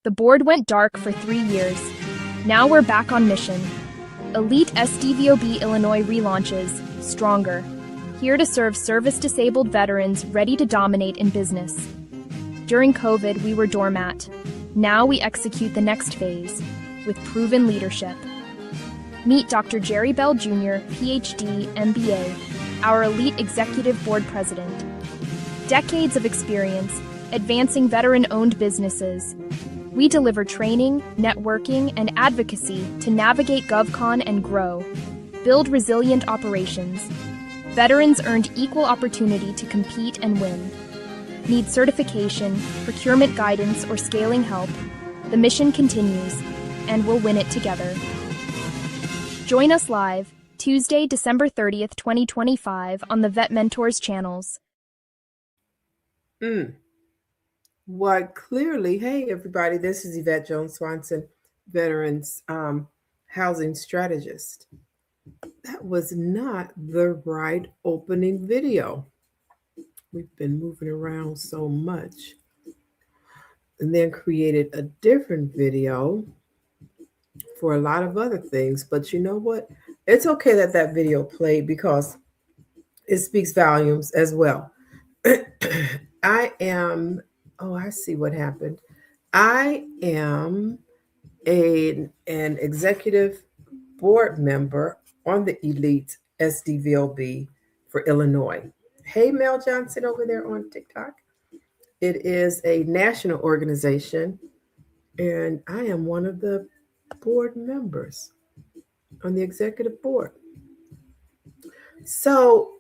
The board went dark for 3 years. Now we're back on mission. Elite SDVOB Illinois relaunches, stronger. Here to serve service-disabled veterans ready to dominate in business. During COVID, we were doormat. Now we execute the next phase, with proven leadership. Meet Dr. Jerry Bell Jr., PhD, MBA, our elite executive board president. Decades of experience, advancing veteran-owned businesses. We deliver training, networking, and advocacy to navigate GovCon and grow. Build resilient operations. Veterans earned equal opportunity to compete and win. Need certification, procurement guidance, or scaling help? The mission continues, and we'll win it together. Join us live, Tuesday, December 30th, 2025, on the VetMentors channels. Why, clearly, hey, everybody, this is Yvette Jones-Swanson, Veterans Housing Strategist. That was not the right opening video. We've been moving around so much. And then created a different video for a lot of other things. But you know what? It's okay that that video played because it speaks volumes as well. I see what happened. I am an executive board member on the Elite SDVOB for Illinois. Hey, Mel Johnson over there on TikTok. It is a national organization, and I am one of the board members on the executive board. So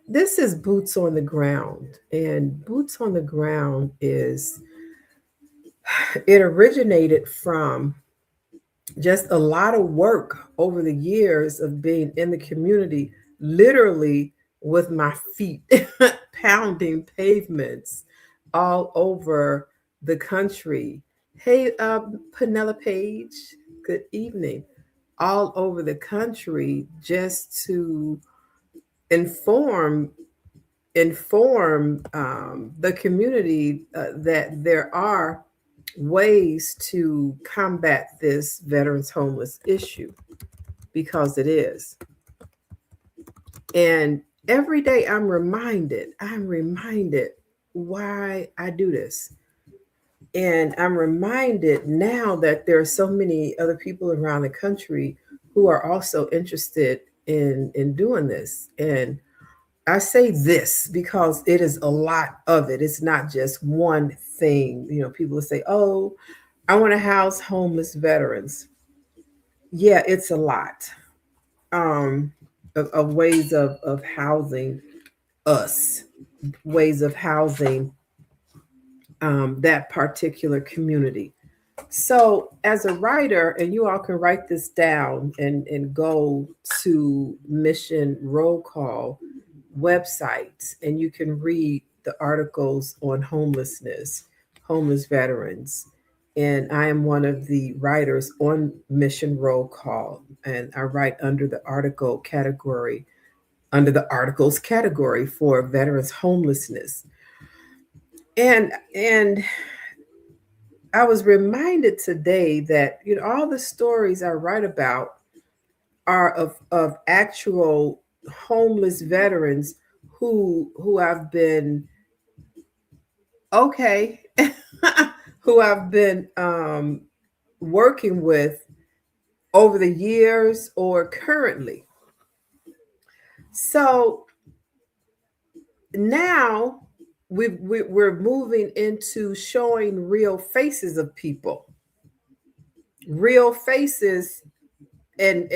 this is boots on the ground, and boots on the ground it originated from just a lot of work over the years of being in the community, literally with my feet pounding pavements all over the country. Hey, Penelope Page, good evening. All over the country just to inform the community that there are ways to combat this veterans homeless issue, because it is. And every day I'm reminded why I do this. And I'm reminded now that there are so many other people around the country who are also interested in doing this. And I say this because it is a lot of it. It's not just one thing. You know, people will say, oh, I want to house homeless veterans. Yeah, it's a lot of ways of housing us, ways of housing that particular community. So, as a writer, and you all can write this down and go to Mission Roll Call websites, and you can read the articles on homelessness, homeless veterans. And I am one of the writers on Mission Roll Call, and I write under the articles category for veterans homelessness. And I was reminded today that all the stories I write about are of actual homeless veterans who have been okay, who I've been working with over the years or currently. So now we're moving into showing real faces of people, real faces and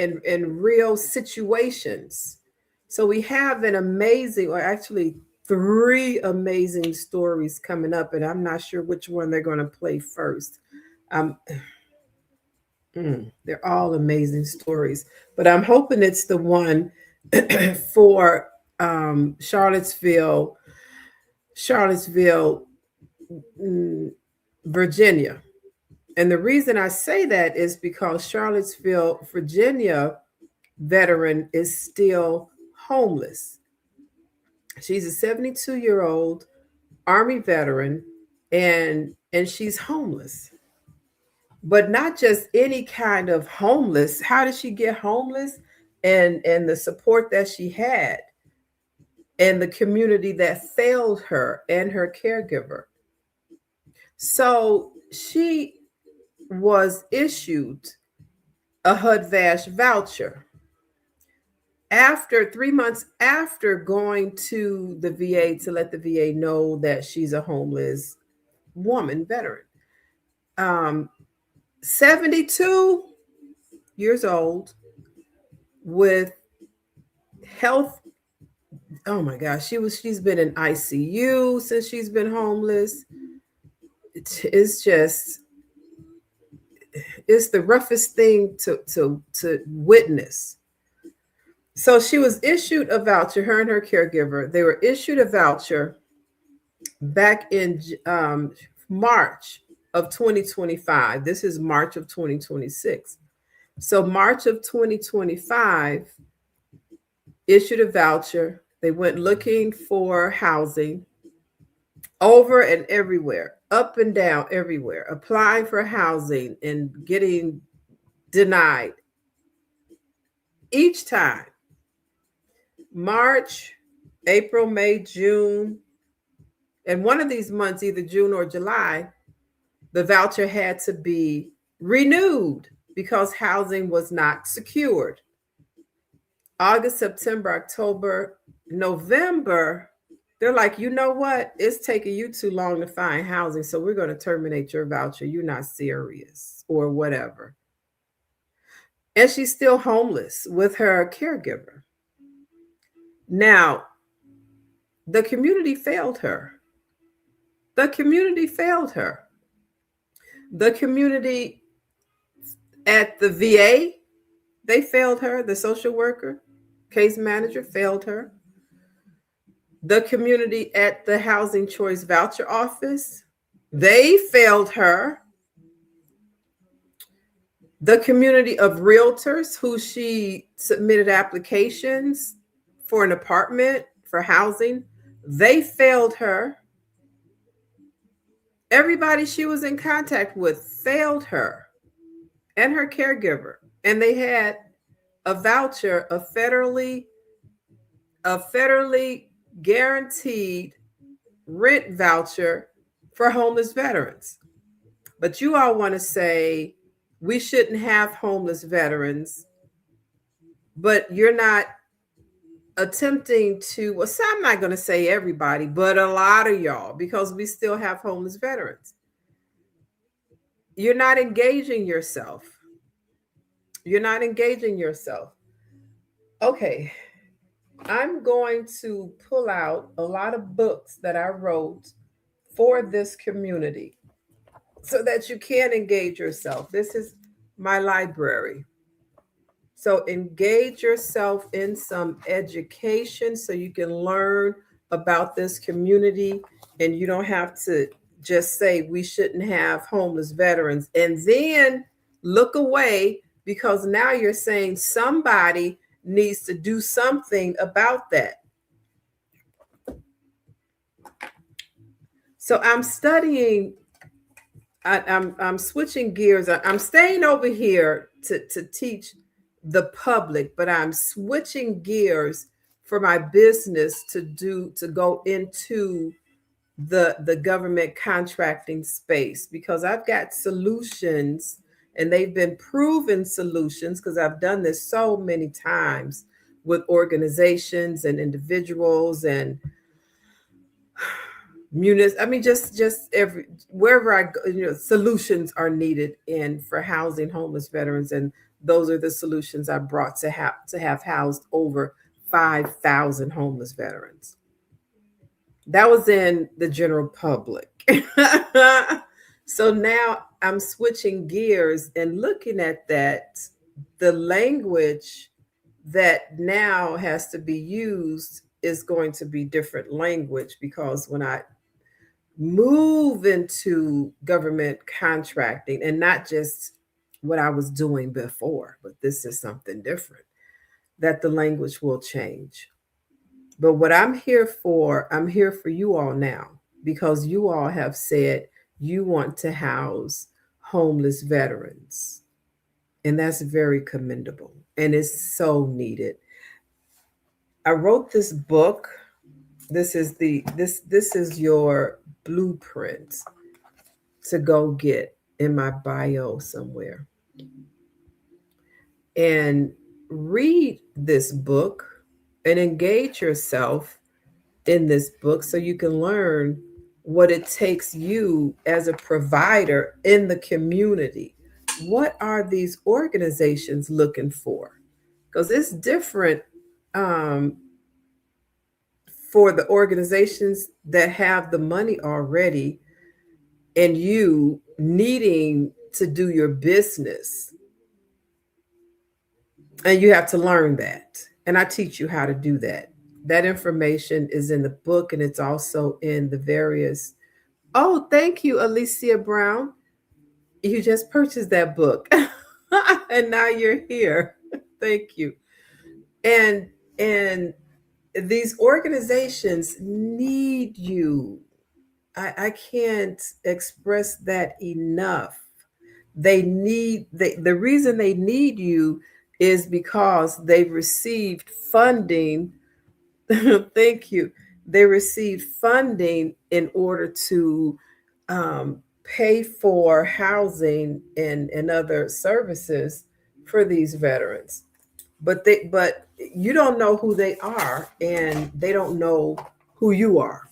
real situations. So we have an amazing, or actually 3 amazing stories coming up, and I'm not sure which one they're going to play first. Um, they're all amazing stories, but I'm hoping it's the one for Charlottesville, Virginia. And the reason I say that is because Charlottesville, Virginia veteran is still homeless. She's a 72-year-old Army veteran, and she's homeless. but not just any kind of homeless. How did she get homeless? And the support that she had, and the community that failed her and her caregiver. So she was issued a HUD-VASH voucher after 3 months after going to the VA to let the VA know that she's a homeless woman veteran. Um, 72 years old with health. Oh my gosh, she's been in ICU since she's been homeless. It's just, it's the roughest thing to witness. So she was issued a voucher, her and her caregiver. They were issued a voucher back in March of 2025. This is March of 2026. So March of 2025, issued a voucher. They went looking for housing over and everywhere, up and down everywhere, applying for housing and getting denied each time. March, April, May, June, and one of these months, either June or July, the voucher had to be renewed because housing was not secured. August, September, October, November, they're like, you know what? It's taking you too long to find housing, so we're going to terminate your voucher. You're not serious, or whatever. And she's still homeless with her caregiver. Now, the community failed her. The community failed her. The community at the VA, they failed her. The social worker, case manager failed her. The community at the Housing Choice Voucher Office, they failed her. The community of realtors who she submitted applications for an apartment, for housing, they failed her. Everybody she was in contact with failed her and her caregiver. And they had a voucher, a federally guaranteed rent voucher for homeless veterans. But you all want to say we shouldn't have homeless veterans, but you're not attempting to, well, so I'm not going to say everybody, but a lot of y'all, because we still have homeless veterans. You're not engaging yourself. You're not engaging yourself. Okay, I'm going to pull out a lot of books that I wrote for this community so that you can engage yourself. This is my library. So engage yourself in some education so you can learn about this community, and you don't have to just say we shouldn't have homeless veterans and then look away, because now you're saying somebody needs to do something about that. So I'm studying, I'm switching gears. I'm staying over here to teach the public, but I'm switching gears for my business to go into the government contracting space, because I've got solutions, and they've been proven solutions because I've done this so many times with organizations and individuals and I mean, just every wherever I go, solutions are needed in for housing homeless veterans, and those are the solutions I brought to have housed over 5,000 homeless veterans. That was in the general public. So now I'm switching gears and looking at that, the language that now has to be used is going to be different language, because when I move into government contracting, and not just what I was doing before, but this is something different, that the language will change. But what I'm here for you all now, because you all have said you want to house homeless veterans. And that's very commendable. And it's so needed. I wrote this book. This is your blueprint to go get in my bio somewhere. And read this book and engage yourself in this book so you can learn what it takes you as a provider in the community. What are these organizations looking for? Because it's different um, for the organizations that have the money already and you needing to do your business. And you have to learn that. And I teach you how to do that. That information is in the book and it's also in the various. Oh, thank you, Alicia Brown. You just purchased that book. And now you're here. Thank you. And and these organizations need you. I can't express that enough. The reason they need you is because they've received funding. Thank you. They received funding in order to um, pay for housing and other services for these veterans. But you don't know who they are, and they don't know who you are.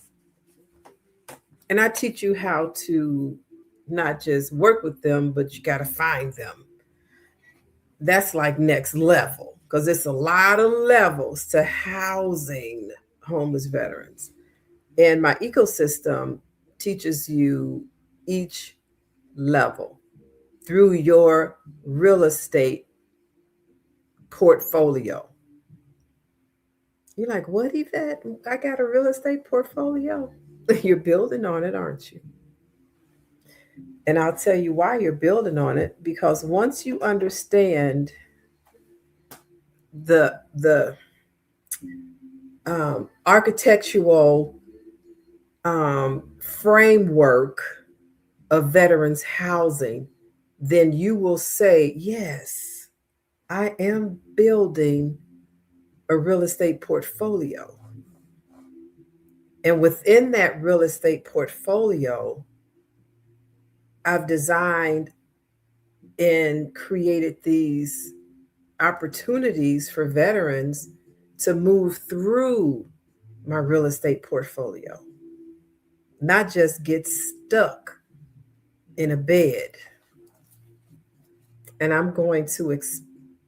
And I teach you how to not just work with them, but you got to find them. That's like next level because it's a lot of levels to housing homeless veterans. And my ecosystem teaches you each level through your real estate portfolio. You're like, what, Yvette? I got a real estate portfolio. You're building on it, aren't you? And I'll tell you why you're building on it, because once you understand the architectural framework of veterans housing, then you will say, yes, I am building a real estate portfolio. And within that real estate portfolio, I've designed and created these opportunities for veterans to move through my real estate portfolio, not just get stuck in a bed. And I'm going to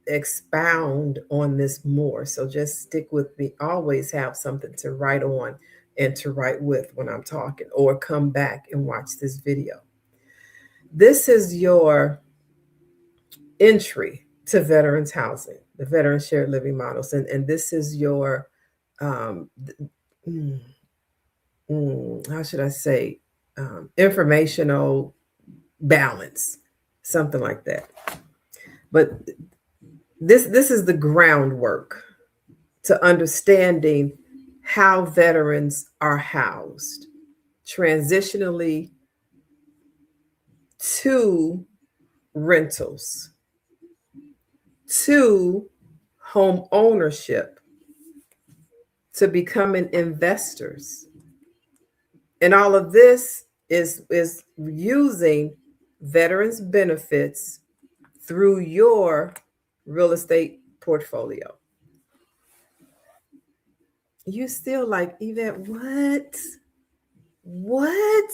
expound on this more. So just stick with me. Always have something to write on and to write with when I'm talking, or come back and watch this video. This is your entry to veterans housing, the veteran shared living models. And this is your, um, how should I say, informational balance, something like that. But this is the groundwork to understanding how veterans are housed transitionally to rentals, to home ownership, to becoming investors. And all of this is using veterans benefits through your real estate portfolio. You still like, Yvette, what? What?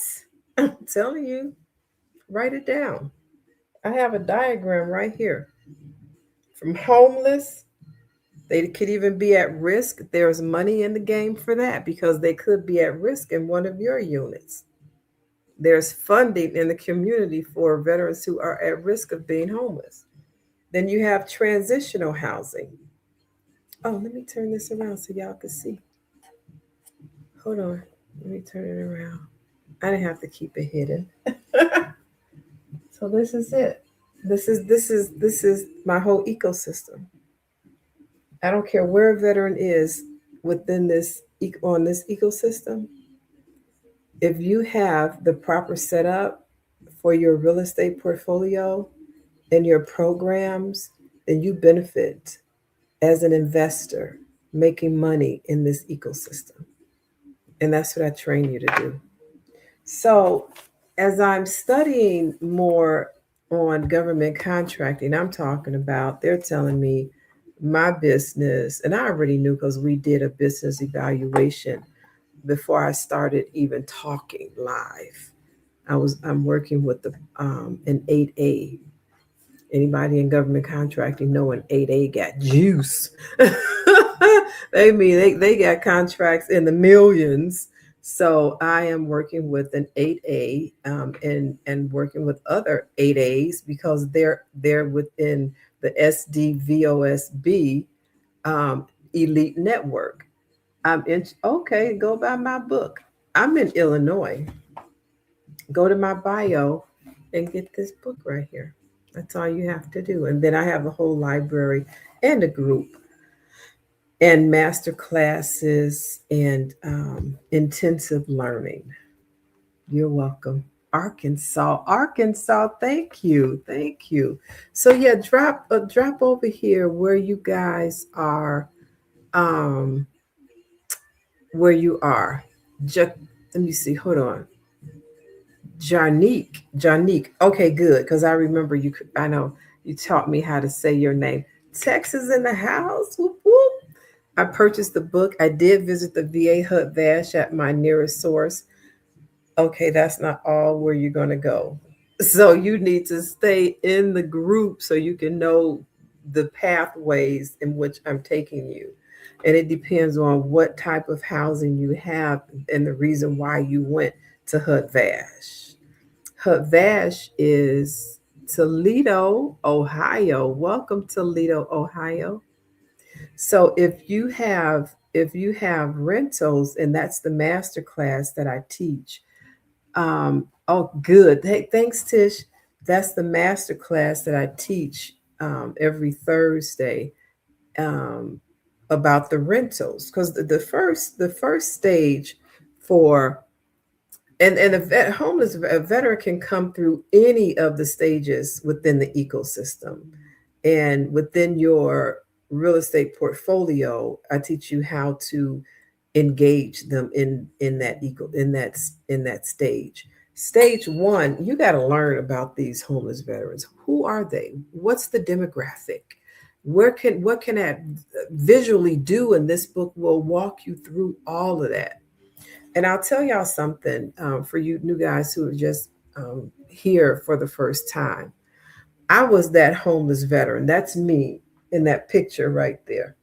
I'm telling you, write it down. I have a diagram right here. From homeless, they could even be at risk. There's money in the game for that because they could be at risk in one of your units. There's funding in the community for veterans who are at risk of being homeless. Then you have transitional housing. Oh, let me turn this around so y'all can see. Hold on. Let me turn it around. I didn't have to keep it hidden. So this is it. This is my whole ecosystem. I don't care where a veteran is within this on this ecosystem. If you have the proper setup for your real estate portfolio and your programs, then you benefit as an investor making money in this ecosystem. And that's what I train you to do. So, as I'm studying more on government contracting, I'm talking about, they're telling me my business, and I already knew because we did a business evaluation before I started even talking live. I'm working with the an 8A. Anybody in government contracting know an 8A got juice. They got contracts in the millions. So I am working with an 8A, and working with other 8As because they're within the SDVOSB elite network. Okay, go buy my book. I'm in Illinois. Go to my bio and get this book right here. That's all you have to do. And then I have a whole library and a group and master classes and intensive learning. You're welcome. Arkansas. Thank you, thank you. So yeah, drop over here where you guys are, um, where you are. Just let me see. Hold on. Janique. Okay, good. Because I remember you. I know you taught me how to say your name. Texas in the house. Whoop, whoop. I purchased the book. I did visit the VA Hut Vash at my nearest source. Okay, that's not all where you're going to go. So you need to stay in the group so you can know the pathways in which I'm taking you. And it depends on what type of housing you have and the reason why you went to Hut Vash. Hut Vash is Toledo, Ohio. Welcome, Toledo, Ohio. So if you have rentals, and that's the master class that I teach. Oh, good. Hey, thanks, Tish. That's the master class that I teach every Thursday, um, about the rentals, because the first stage for, and a veteran can come through any of the stages within the ecosystem, and within your real estate portfolio, I teach you how to engage them in that in that stage. Stage one, you got to learn about these homeless veterans. Who are they? What's the demographic? What can I visually do? And this book will walk you through all of that. And I'll tell y'all something, for you new guys who are just here for the first time. I was that homeless veteran. That's me in that picture right there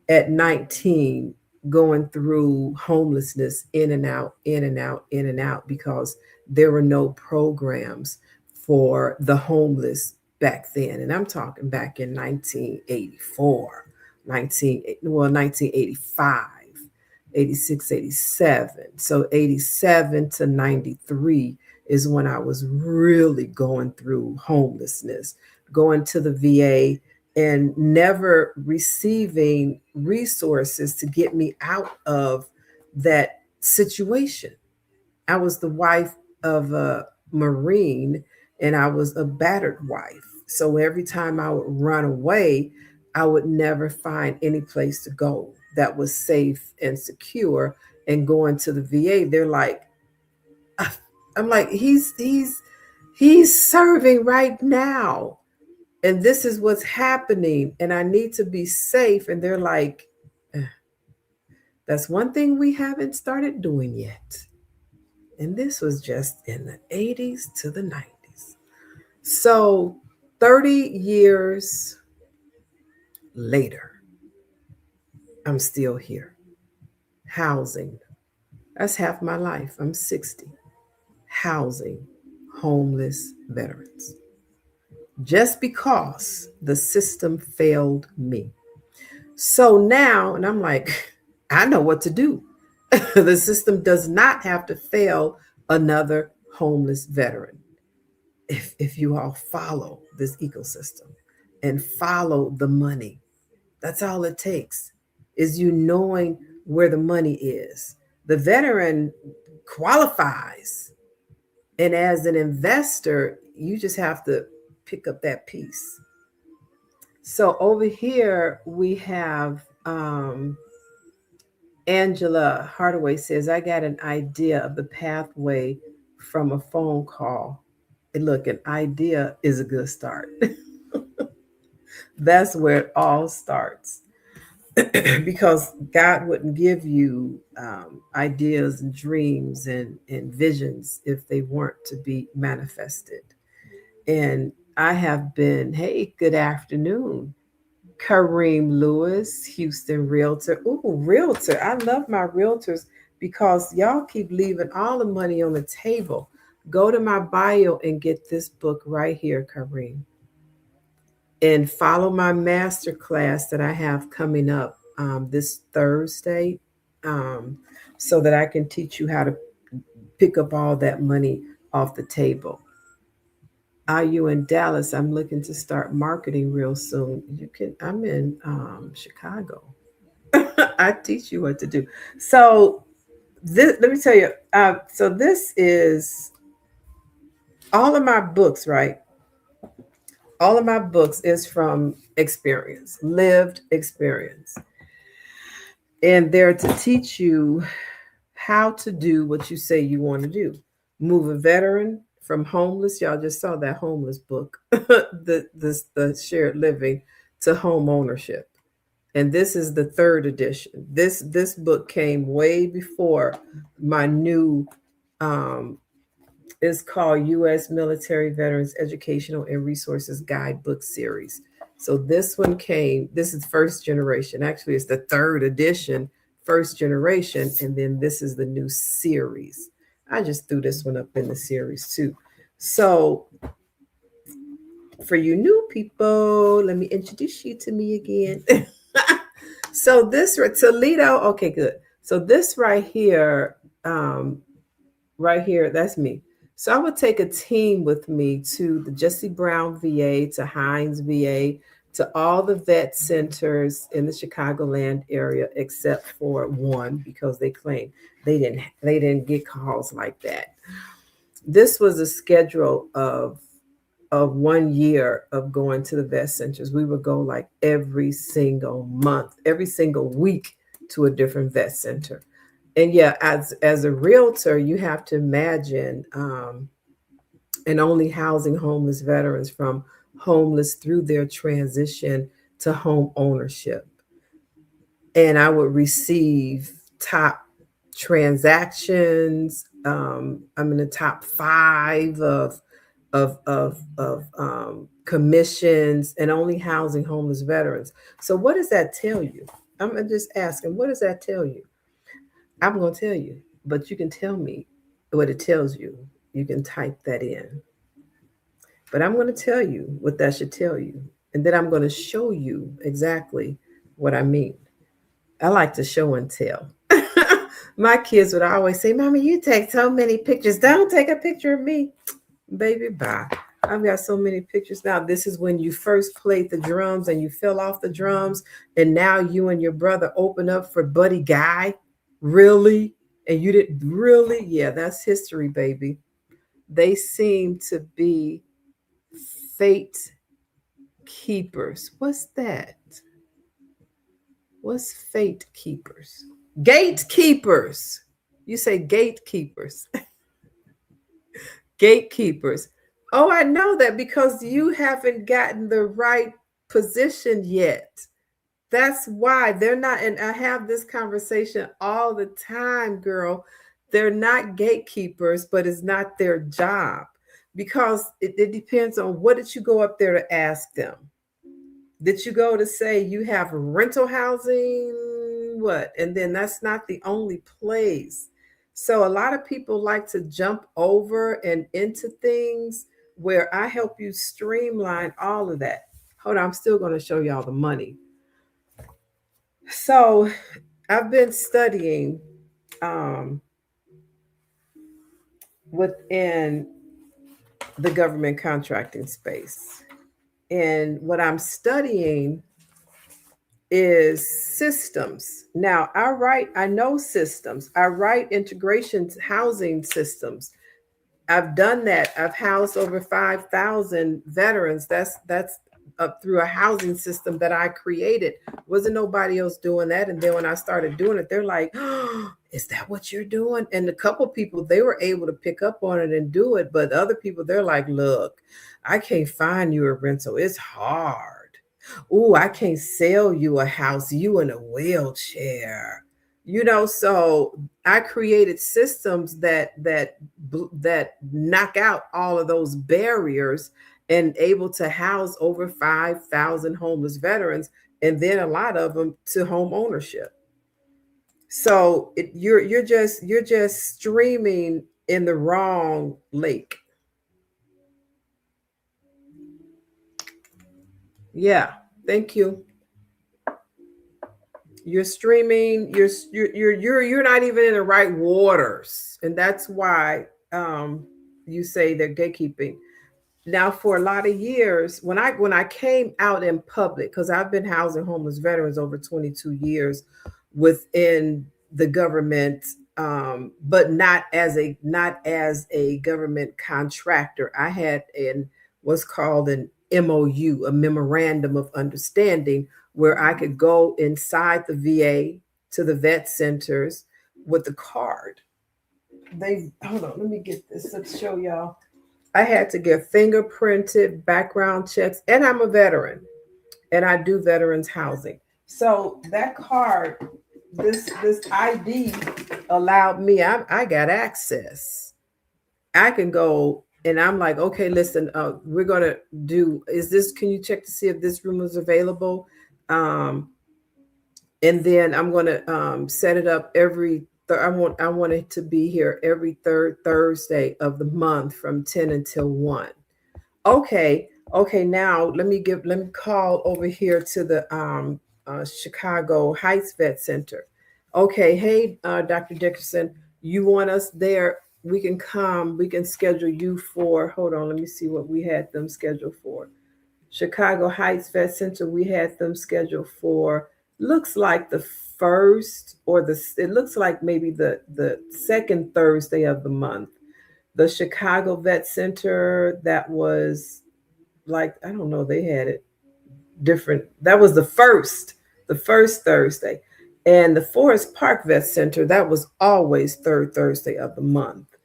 at 19, going through homelessness, in and out, in and out, in and out, because there were no programs for the homeless back then. And I'm talking back in 1984, 1985, 86, 87. So 87 to 93 is when I was really going through homelessness, going to the VA and never receiving resources to get me out of that situation. I was the wife of a Marine, and I was a battered wife. So every time I would run away, I would never find any place to go that was safe and secure. And going to the VA, they're like, I'm like, he's serving right now, and this is what's happening, and I need to be safe. And they're like, "Eh, that's one thing we haven't started doing yet." And this was just in the 80s to the 90s. So 30 years later, I'm still here. Housing. That's half my life. I'm 60. Housing homeless veterans. Just because the system failed me. So now, and I'm like, I know what to do. The system does not have to fail another homeless veteran if you all follow this ecosystem and follow the money. That's all it takes, is you knowing where the money is. The veteran qualifies. And as an investor, you just have to pick up that piece. So over here we have Angela Hardaway says, I got an idea of the pathway from a phone call. And look, an idea is a good start. That's where it all starts. Because God wouldn't give you ideas and dreams and visions if they weren't to be manifested. And I have been, hey, good afternoon, Kareem Lewis, Houston Realtor. Ooh, Realtor. I love my realtors because y'all keep leaving all the money on the table. Go to my bio and get this book right here, Kareem, and follow my master class that I have coming up this Thursday, um, so that I can teach you how to pick up all that money off the table. Are you in Dallas? I'm looking to start marketing real soon. You can. I'm in Chicago. I teach you what to do. So this, let me tell you. So this is all of my books, right? All of my books is from experience, lived experience, and they're to teach you how to do what you say you want to do. Move a veteran from homeless. Y'all just saw that homeless book, the shared living to home ownership. And this is the third edition. This book came way before my new um, it's called U.S. Military Veterans Educational and Resources Guidebook Series. So this one came, this is first generation. Actually, it's the third edition, first generation. And then this is the new series. I just threw this one up in the series too. So for you new people, let me introduce you to me again. So this Toledo, okay, good. So this um, right here, that's me. So I would take a team with me to the Jesse Brown VA, to Hines VA, to all the vet centers in the Chicagoland area, except for one because they claim they didn't get calls like that. This was a schedule of 1 year of going to the vet centers. We would go like every single month, every single week to a different vet center. And yeah, as a realtor, you have to imagine, and only housing homeless veterans from homeless through their transition to home ownership. And I would receive top transactions. I'm in the top five of commissions, and only housing homeless veterans. So what does that tell you? I'm just asking, what does that tell you? I'm going to tell you, but you can tell me what it tells you. You can type that in. But I'm going to tell you what that should tell you. And then I'm going to show you exactly what I mean. I like to show and tell. My kids would always say, Mommy, you take so many pictures. Don't take a picture of me. Baby, bye. I've got so many pictures now. This is when you first played the drums and you fell off the drums. And now you and your brother open up for Buddy Guy. Really? And you didn't really? Yeah, that's history, baby. They seem to be fate keepers. What's that? What's fate keepers? Gatekeepers. You say gatekeepers. Gatekeepers. Oh, I know that because you haven't gotten the right position yet. That's why they're not. And I have this conversation all the time, girl. They're not gatekeepers, but it's not their job because it depends on what did you go up there to ask them. Did you go to say you have rental housing? What? And then that's not the only place. So a lot of people like to jump over and into things where I help you streamline all of that. Hold on, I'm still going to show y'all the money. So I've been studying um, within the government contracting space. And what I'm studying is systems. Now, I know systems. I write integration housing systems. I've done that. I've housed over 5,000 veterans. That's up through a housing system that I created. Wasn't nobody else doing that. And then when I started doing it, they're like, oh, is that what you're doing? And a couple people, they were able to pick up on it and do it. But other people, they're like, look, I can't find you a rental. It's hard. Ooh, I can't sell you a house. You in a wheelchair. So I created systems that knock out all of those barriers and able to house over 5,000 homeless veterans, and then a lot of them to home ownership. So you're just streaming in the wrong lake. Yeah, thank you. You're streaming. You're not even in the right waters, and that's why you say they're gatekeeping. Now, for a lot of years, when I came out in public, because I've been housing homeless veterans over 22 years within the government, but not as a government contractor. I had an what's called an MOU, a memorandum of understanding, where I could go inside the VA to the vet centers with the card. They hold on, let me get this to show y'all. I had to get fingerprinted background checks, and I'm a veteran, and I do veterans housing. So that card, this ID allowed me. I got access. I can go, and I'm like, okay, listen, we're gonna do. Is this? Can you check to see if this room is available? Um, and then I'm gonna set it up I want it to be here every third Thursday of the month from 10 until 1. Okay, now let me call over here to the Chicago Heights Vet Center. Okay, hey, Dr. Dickerson, you want us there? We can come. We can schedule you for. Hold on, let me see what we had them scheduled for. Chicago Heights Vet Center. We had them scheduled for. Looks like the first or the. It looks like maybe the second Thursday of the month. The Chicago Vet Center, that was like, I don't know, they had it different. That was the first Thursday. And the Forest Park Vet Center, that was always third Thursday of the month.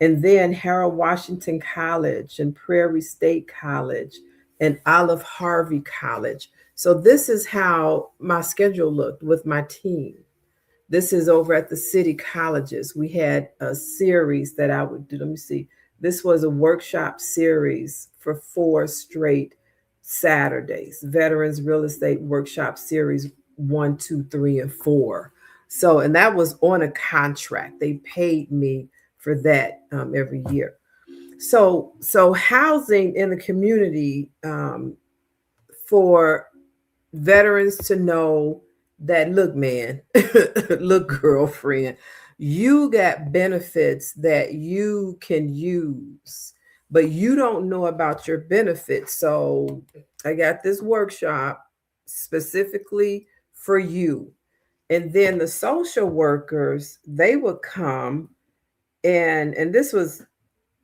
And then Harold Washington College and Prairie State College and Olive Harvey College. So this is how my schedule looked with my team. This is over at the city colleges. We had a series that I would do. Let me see. This was a workshop series for 4 straight Saturdays. Veterans Real Estate Workshop Series 1, 2, 3, and 4. So, and that was on a contract. They paid me for that every year. So housing in the community, for veterans to know that, look, man, look, girlfriend, you got benefits that you can use, but you don't know about your benefits. So I got this workshop specifically for you. And then the social workers, they would come, and this was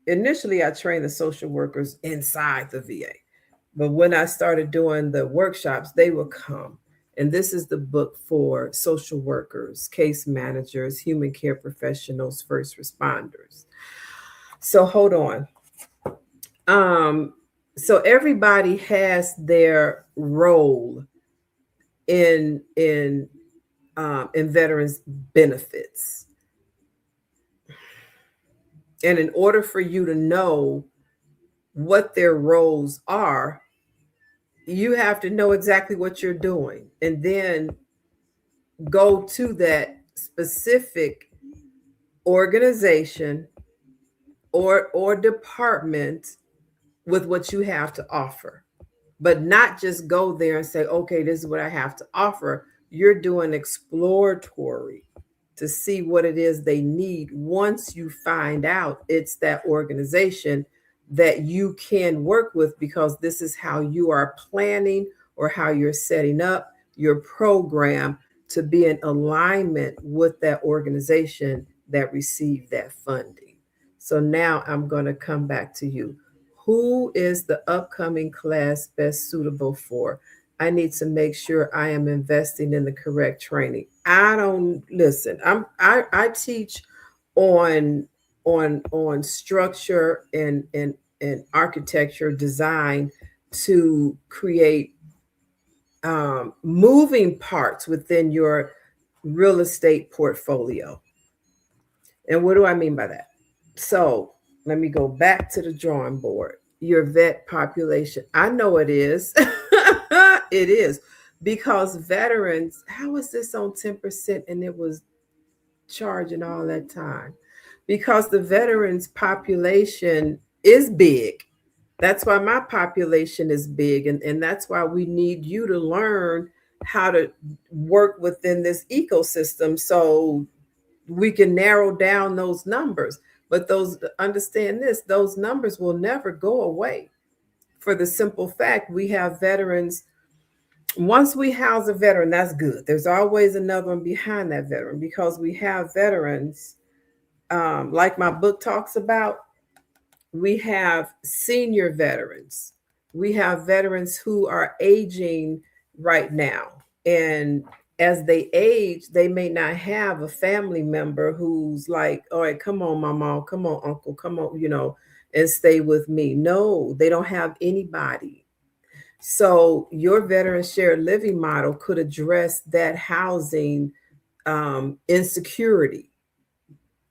initially, I trained the social workers inside the VA. But when I started doing the workshops, they would come. And this is the book for social workers, case managers, human care professionals, first responders. So hold on. So everybody has their role in veterans benefits. And in order for you to know what their roles are, you have to know exactly what you're doing, and then go to that specific organization or department with what you have to offer, but not just go there and say, okay, this is what I have to offer. You're doing exploratory to see what it is they need. Once you find out it's that organization that you can work with, because this is how you are planning or how you're setting up your program to be in alignment with that organization that received that funding. So now I'm going to come back to you. Who is the upcoming class best suitable for? I need to make sure I am investing in the correct training. I don't listen. I teach on on structure and architecture design to create moving parts within your real estate portfolio. And what do I mean by that? So let me go back to the drawing board. Your vet population. I know it is. It is. Because veterans, how is this on 10% and it was charging all that time? Because the veterans population is big. That's why my population is big. And that's why we need you to learn how to work within this ecosystem so we can narrow down those numbers. But those, understand this, those numbers will never go away for the simple fact we have veterans. Once we house a veteran, that's good. There's always another one behind that veteran because we have veterans, like my book talks about. We have senior veterans. We have veterans who are aging right now. And as they age, they may not have a family member who's like, all right, come on, mama, come on, uncle, come on, and stay with me. No, they don't have anybody. So your veteran shared living model could address that housing insecurity.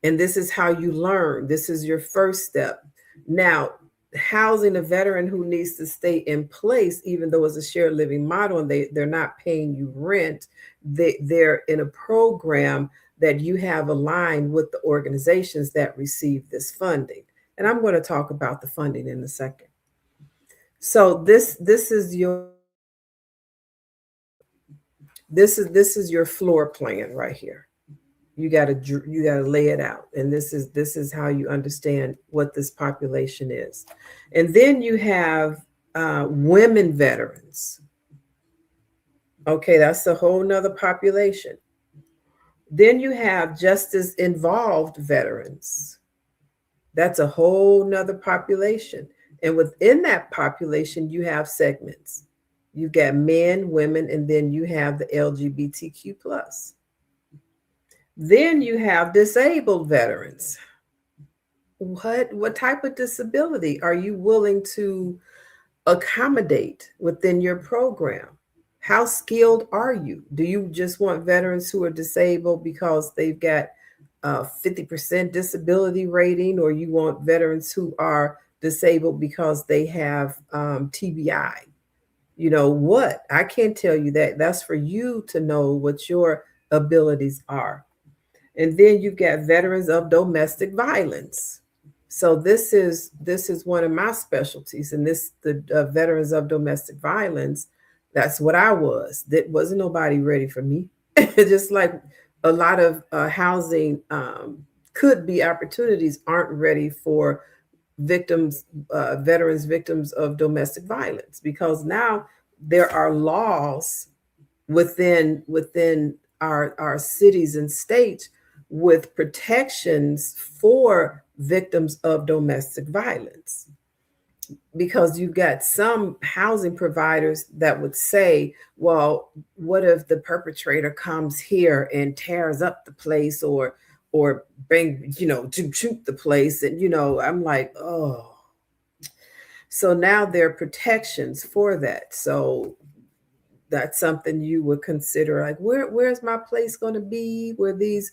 And this is how you learn. This is your first step. Now, housing a veteran who needs to stay in place, even though it's a shared living model and they're not paying you rent, they're in a program that you have aligned with the organizations that receive this funding. And I'm going to talk about the funding in a second. So this is your floor plan right here. You got to lay it out, and this is how you understand what this population is. And then you have women veterans. Okay, that's a whole nother population. Then you have justice involved veterans. That's a whole nother population. And within that population, you have segments. You've got men, women, and then you have the LGBTQ plus. Then you have disabled veterans. What type of disability are you willing to accommodate within your program? How skilled are you? Do you just want veterans who are disabled because they've got a 50% disability rating, or you want veterans who are disabled because they have TBI? You know what? I can't tell you that. That's for you to know what your abilities are. And then you've got veterans of domestic violence. So this is one of my specialties, and the veterans of domestic violence. That's what I was. That wasn't nobody ready for me. Just like a lot of housing could be opportunities aren't ready for victims, veterans, victims of domestic violence, because now there are laws within our cities and states with protections for victims of domestic violence. Because you've got some housing providers that would say, well, what if the perpetrator comes here and tears up the place, or bring, to shoot the place? And I'm like, oh. So now there are protections for that. So that's something you would consider, like, where's my place going to be, where these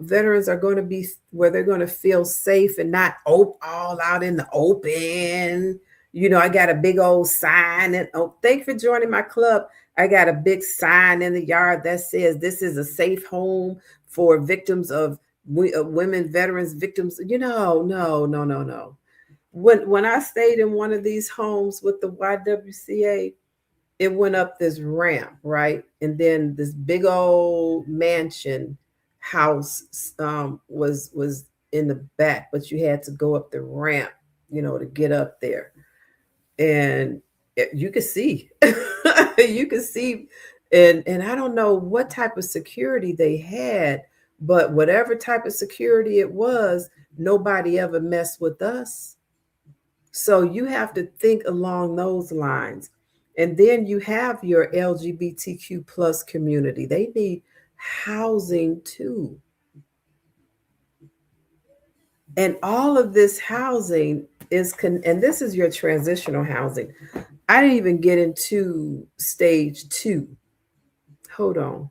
veterans are going to be, where they're going to feel safe and not all out in the open. I got a big old sign, and thank you for joining my club. I got a big sign in the yard that says this is a safe home for victims of women veterans, victims. No. When I stayed in one of these homes with the YWCA, it went up this ramp, right? And then this big old mansion house was in the back, but you had to go up the ramp, to get up there. And you could see, you could see, and I don't know what type of security they had, But whatever type of security it was, nobody ever messed with us. So you have to think along those lines. And then you have your LGBTQ plus community. They need housing too. And all of this housing and this is your transitional housing. I didn't even get into stage 2. Hold on.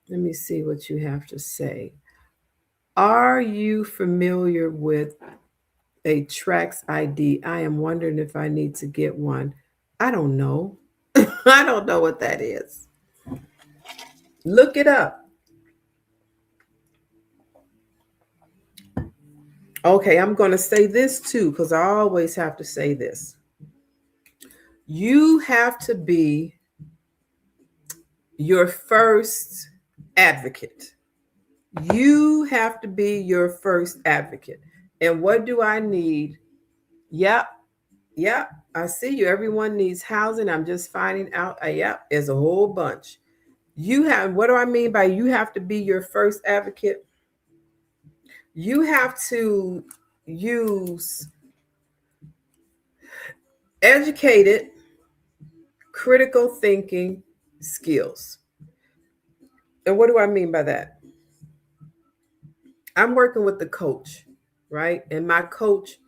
Let me see what you have to say. Are you familiar with a Trax ID? I am wondering if I need to get one. I don't know. I don't know what that is. Look it up. Okay, I'm going to say this too, because I always have to say this. You have to be your first advocate. You have to be your first advocate. And what do I need? Yep, yep. I see you. Everyone needs housing. I'm just finding out. Yep, there's a whole bunch. You have, what do I mean by you have to be your first advocate? You have to use educated, critical thinking skills. And what do I mean by that? I'm working with the coach, right? And my coach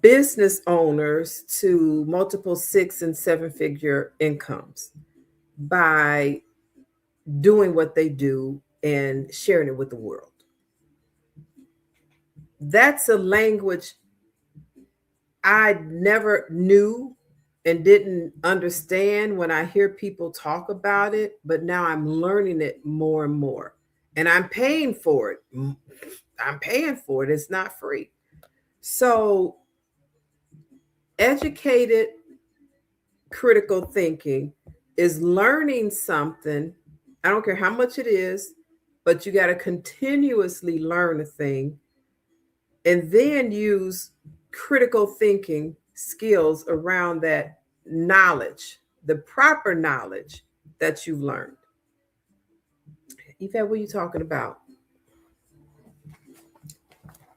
business owners to multiple 6 and 7 figure incomes by doing what they do and sharing it with the world. That's a language I never knew and didn't understand when I hear people talk about it, but now I'm learning it more and more. And I'm paying for it. I'm paying for it. It's not free. So, educated critical thinking is learning something. I don't care how much it is, but you got to continuously learn a thing and then use critical thinking skills around that knowledge, the proper knowledge that you've learned. Yvette, what are you talking about?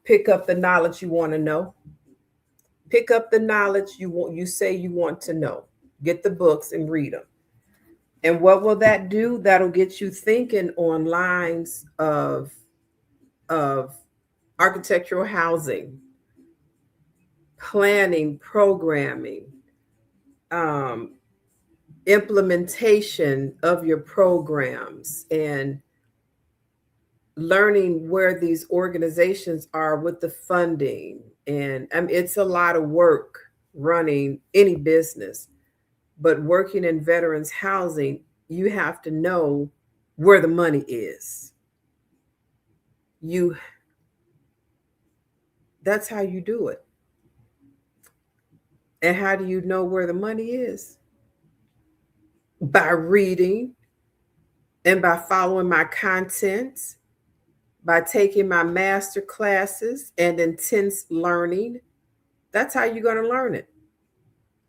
Pick up the knowledge you want to know. Pick up the knowledge you say you want to know. Get the books and read them. And what will that do? That'll get you thinking on lines of architectural housing, planning, programming, um, implementation of your programs, and learning where these organizations are with the funding. And it's a lot of work running any business, but working in veterans housing, you have to know where the money is. That's how you do it. And how do you know where the money is? By reading and by following my content, by taking my master classes and intense learning. That's how you're going to learn it.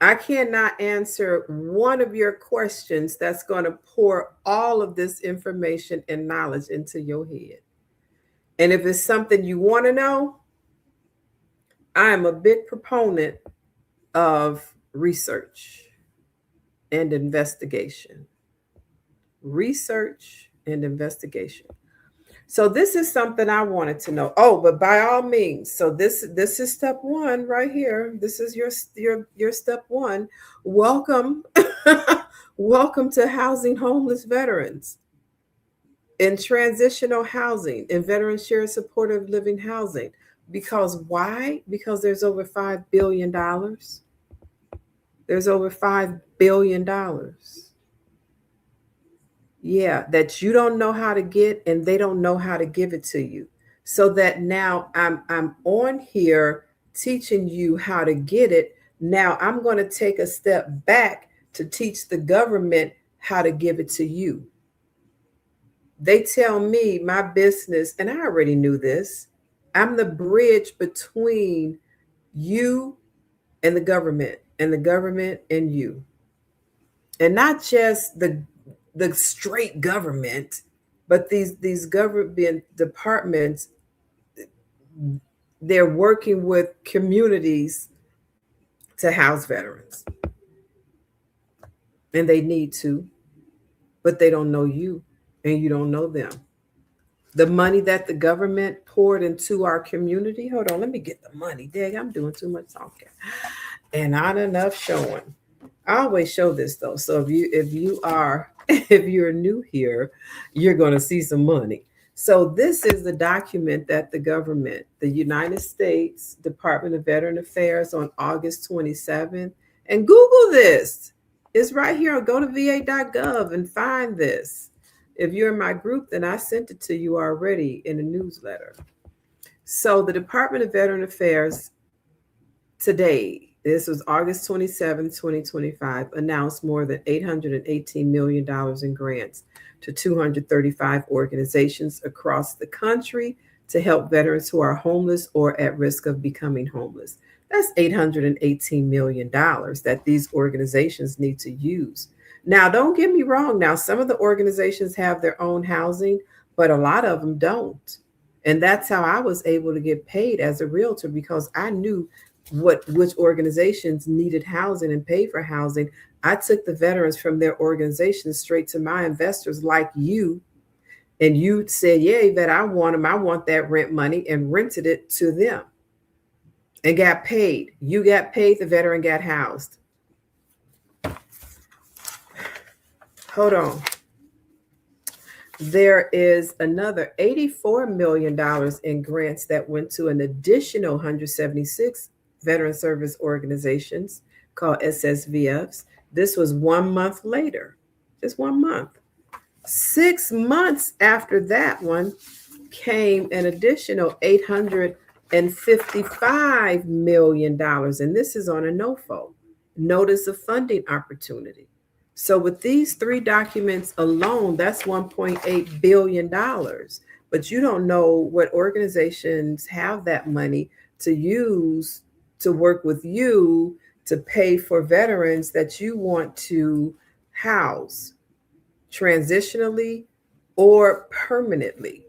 I cannot answer one of your questions that's going to pour all of this information and knowledge into your head. And if it's something you want to know, I am a big proponent of research and investigation. Research and investigation. So this is something I wanted to know. Oh, but by all means, so this is step 1 right here. This is your step 1. Welcome, welcome to housing homeless veterans in transitional housing and veteran shared supportive living housing. Because why? Because there's over $5 billion. There's over $5 billion. Yeah, that you don't know how to get and they don't know how to give it to you. So that now I'm on here teaching you how to get it. Now I'm going to take a step back to teach the government how to give it to you. They tell me my business, and I already knew this, I'm the bridge between you and the government and you. And not just the straight government, but these government departments, they're working with communities to house veterans, and they need to, but they don't know you, and you don't know them. The money that the government poured into our community. Hold on, let me get the money. Dag, I'm doing too much talking, and not enough showing. I always show this though. So if you are if you're new here, you're going to see some money. So this is the document that the government, the United States Department of Veteran Affairs, on August 27th, and Google this. It's right here. Go to va.gov and find this. If you're in my group, then I sent it to you already in a newsletter. So the Department of Veteran Affairs today, this was August 27, 2025, announced more than $818 million in grants to 235 organizations across the country to help veterans who are homeless or at risk of becoming homeless. That's $818 million that these organizations need to use. Now, don't get me wrong. Now, some of the organizations have their own housing, but a lot of them don't. And that's how I was able to get paid as a realtor, because I knew which organizations needed housing and paid for housing. I took the veterans from their organizations straight to my investors like you, and you said, "Yeah, that I want them. I want that rent money," and rented it to them and got paid. You got paid. The veteran got housed. Hold on. There is another $84 million in grants that went to an additional 176 veteran service organizations called SSVFs. This was 1 month later, just 1 month. 6 months after that one came an additional $855 million. And this is on a NOFO, Notice of Funding Opportunity. So with these three documents alone, that's $1.8 billion. But you don't know what organizations have that money to use to work with you to pay for veterans that you want to house transitionally or permanently,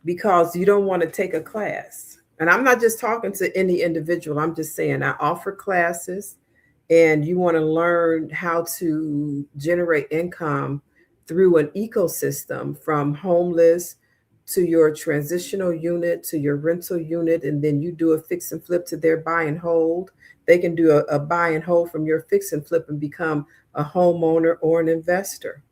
because you don't want to take a class. And I'm not just talking to any individual. I'm just saying I offer classes, and you want to learn how to generate income through an ecosystem, from homeless to your transitional unit to your rental unit, and then you do a fix and flip to their buy and hold. They can do a buy and hold from your fix and flip and become a homeowner or an investor.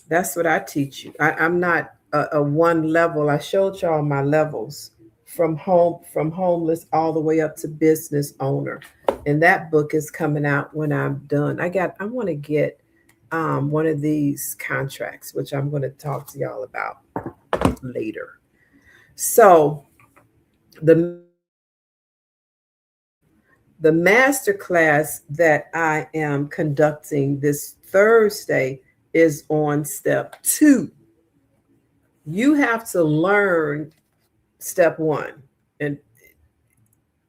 That's what I teach you. I'm not a one level. I showed y'all my levels from homeless all the way up to business owner. And that book is coming out when I'm done. I want to get one of these contracts, which I'm going to talk to y'all about later. So the master class that I am conducting this Thursday is on step 2. You have to learn step 1. And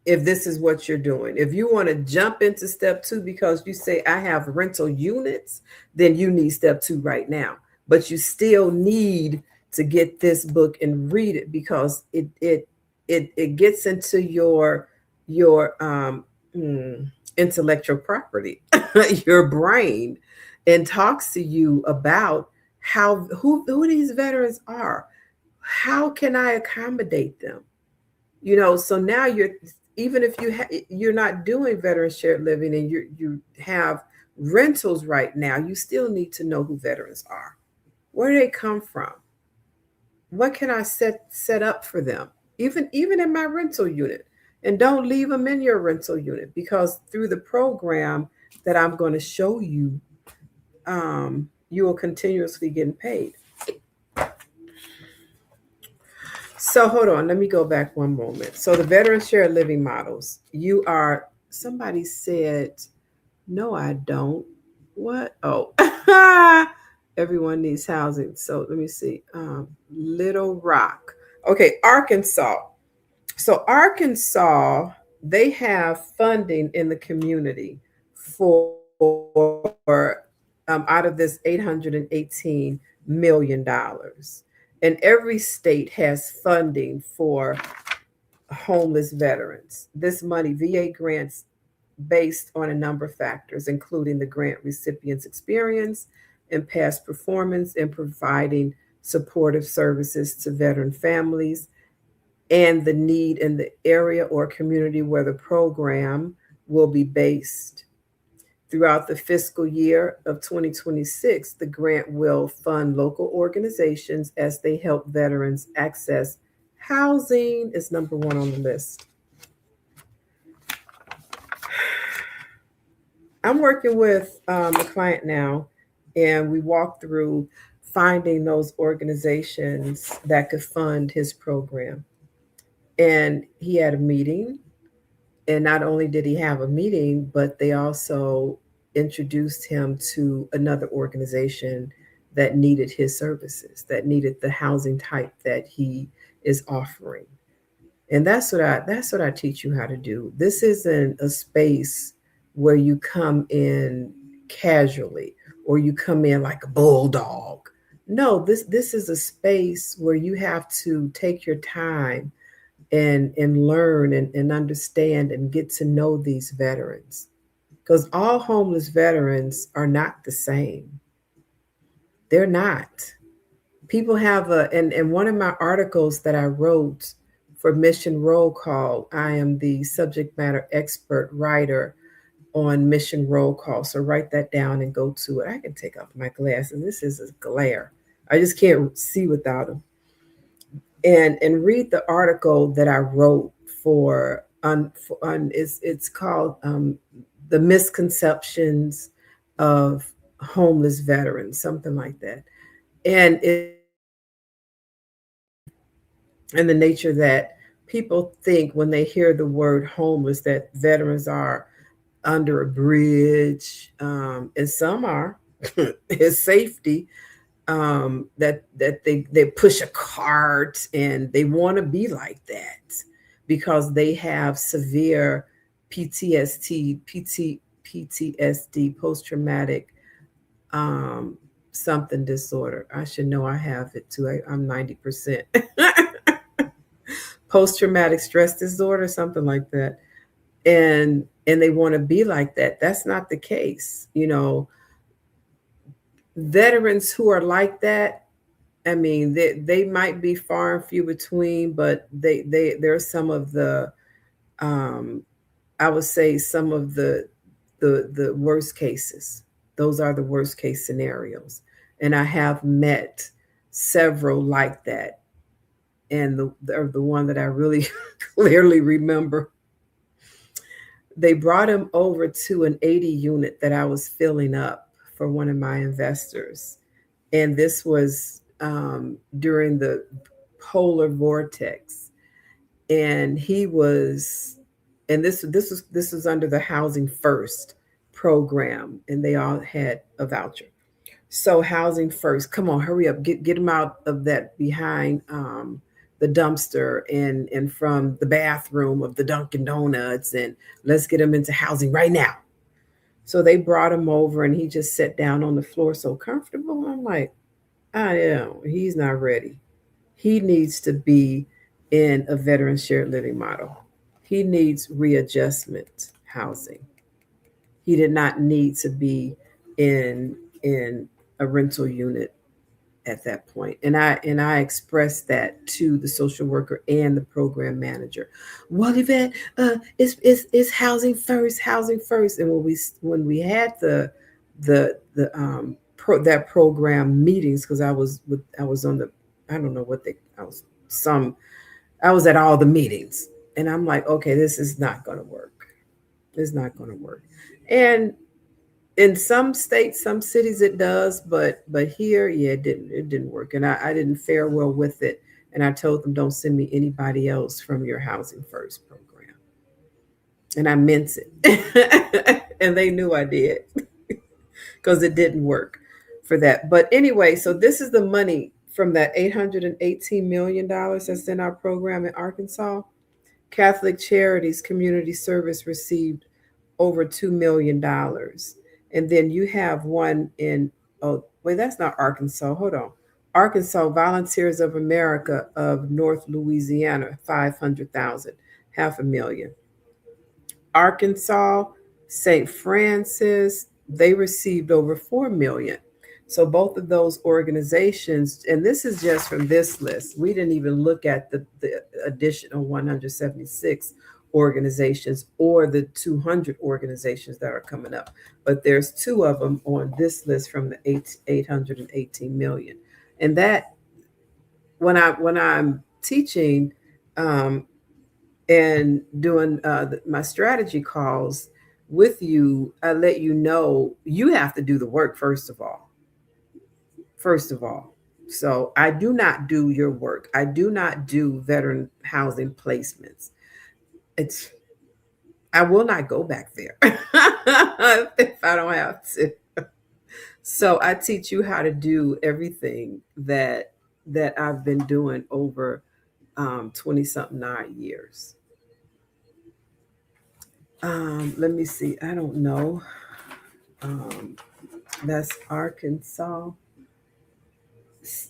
if this is what you're doing, if you want to jump into step 2 because you say I have rental units, then you need step 2 right now. But you still need to get this book and read it, because it gets into your intellectual property, your brain, and talks to you about who these veterans are. How can I accommodate them? So now even if you're not doing veteran shared living and you have rentals right now, you still need to know who veterans are. Where do they come from? What can I set up for them? Even in my rental unit. And don't leave them in your rental unit, because through the program that I'm going to show you, you will continuously get paid. So hold on, let me go back one moment. So the veteran shared living models, somebody said, no, I don't. What? Oh, everyone needs housing. So let me see. Little Rock. Okay, Arkansas. So Arkansas, they have funding in the community for out of this $818 million. And every state has funding for homeless veterans. This money, VA grants based on a number of factors, including the grant recipient's experience and past performance in providing supportive services to veteran families and the need in the area or community where the program will be based. Throughout the fiscal year of 2026, the grant will fund local organizations as they help veterans access housing, is number one on the list. I'm working with a client now, and we walked through finding those organizations that could fund his program. And he had a meeting, and not only did he have a meeting, but they also introduced him to another organization that needed his services, that needed the housing type that he is offering. And that's what I teach you how to do. This isn't a space where you come in casually or you come in like a bulldog. No, this is a space where you have to take your time and learn and understand and get to know these veterans. Because all homeless veterans are not the same. They're not. People have and one of my articles that I wrote for Mission Roll Call, I am the subject matter expert writer on Mission Roll Call. So write that down and go to it. I can take off my glasses. This is a glare. I just can't see without them. And read the article that I wrote it's called The Misconceptions of Homeless Veterans, something like that. And it and the nature that people think when they hear the word homeless that veterans are under a bridge, and some are, is safety, that they push a cart and they want to be like that because they have severe PTSD, post traumatic something disorder. I should know I have it too. I'm 90%. Post traumatic stress disorder, something like that. And they want to be like that. That's not the case. Veterans who are like that, I mean, they might be far and few between, but they're some of the, um, I would say some of the worst cases. Those are the worst case scenarios, and I have met several like that. And the one that I really clearly remember, they brought him over to an 80 unit that I was filling up for one of my investors. And this was during the polar vortex. And he was, and this was under the Housing First program, and they all had a voucher. So Housing First, come on, hurry up, get him out of that behind the dumpster and from the bathroom of the Dunkin' Donuts, and let's get him into housing right now. So they brought him over, and he just sat down on the floor so comfortable. I'm like, I know he's not ready. He needs to be in a veteran shared living model. He needs readjustment housing. He did not need to be in a rental unit at that point. And I expressed that to the social worker and the program manager. Well, Yvette, it's housing first. And when we had that program meetings, because I was on the, I don't know what they I was at all the meetings, and I'm like, okay, this is not going to work. It's not going to work. And in some states, some cities it does, but here, yeah, it didn't work, and I didn't fare well with it. And I told them, don't send me anybody else from your Housing First program, and I meant it, and they knew I did because it didn't work for that. But anyway, so this is the money from that $818 million that's in our program in Arkansas. Catholic Charities Community Service received over $2 million. And then you have one in, oh, wait, that's not Arkansas. Hold on. Arkansas Volunteers of America of North Louisiana, 500,000, half a million. Arkansas, St. Francis, they received over 4 million. So both of those organizations, and this is just from this list. We didn't even look at the additional 176 organizations or the 200 organizations that are coming up. But there's two of them on this list from the 818 million. And that when I'm teaching, um, and doing my strategy calls with you, I let you know you have to do the work first of all. First of all. So I do not do your work. I do not do veteran housing placements. It's I will not go back there if I don't have to. So I teach you how to do everything that I've been doing over 20 something odd years. Let me see. I don't know. Um, that's Arkansas.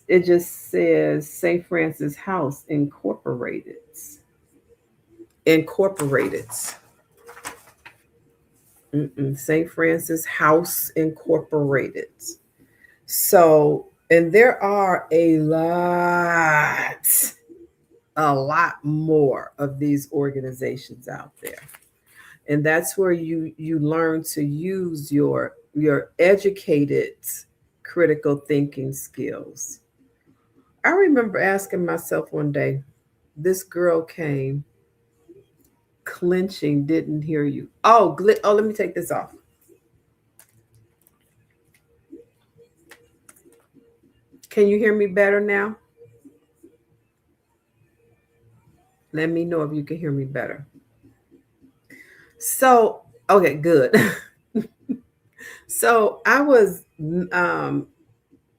It just says St. Francis House Incorporated. Incorporated. St. Francis House Incorporated. So, and there are a lot more of these organizations out there. And that's where you learn to use your educated critical thinking skills. I remember asking myself one day, this girl came clenching, didn't hear you. Oh, let me take this off. Can you hear me better now? Let me know if you can hear me better. So, okay, good. So I was um,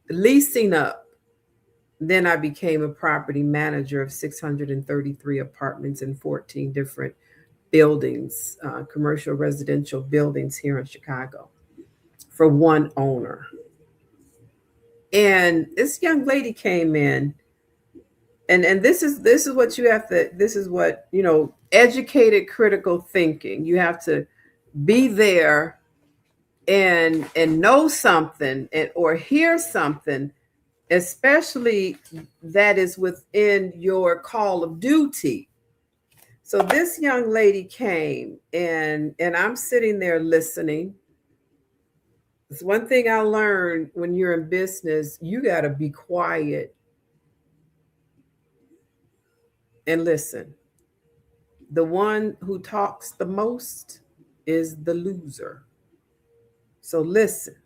leasing up. Then I became a property manager of 633 apartments in 14 different buildings, commercial residential buildings here in Chicago for one owner. And this young lady came in, and this is what you have to, this is what, educated critical thinking. You have to be there and know something or hear something, especially that is within your call of duty. So this young lady came, and I'm sitting there listening. It's one thing I learned: when you're in business, you got to be quiet and listen. The one who talks the most is the loser. So listen.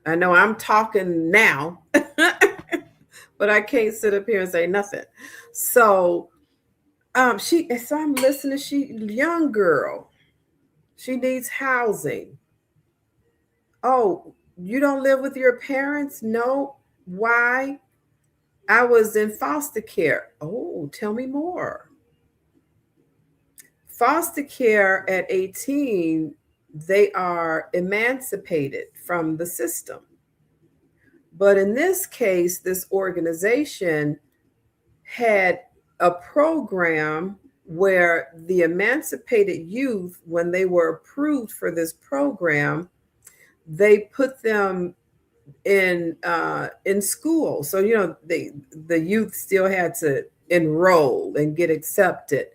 I know I'm talking now, but I can't sit up here and say nothing. So so I'm listening. She young girl. She needs housing. Oh, you don't live with your parents? No. Why? I was in foster care. Oh, tell me more. Foster care at 18, they are emancipated from the system. But in this case, this organization had a program where the emancipated youth, when they were approved for this program, they put them in school. So the youth still had to enroll and get accepted,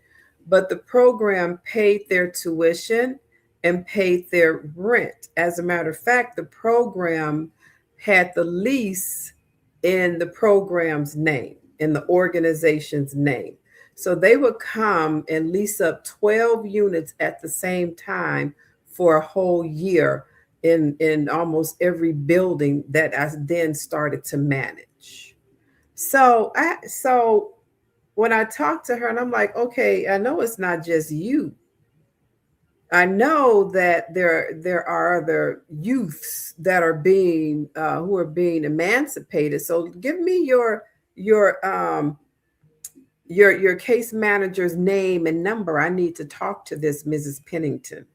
but the program paid their tuition and paid their rent. As a matter of fact, the program had the lease in the program's name, in the organization's name. So they would come and lease up 12 units at the same time for a whole year in almost every building that I then started to manage. So when I talked to her, and I'm like, okay, I know it's not just you. I know that there are other youths that are being who are being emancipated. So give me your um your case manager's name and number. I need to talk to this Mrs. Pennington.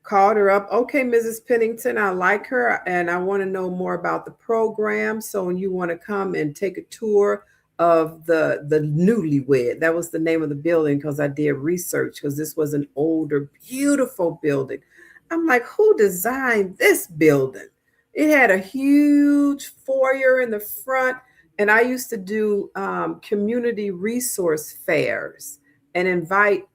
called her up. Okay, Mrs. Pennington, I like her and I want to know more about the program. So when you want to come and take a tour of the newlywed, that was the name of the building because I did research because this was an older, beautiful building. I'm like, who designed this building? It had a huge foyer in the front, and I used to do community resource fairs and invite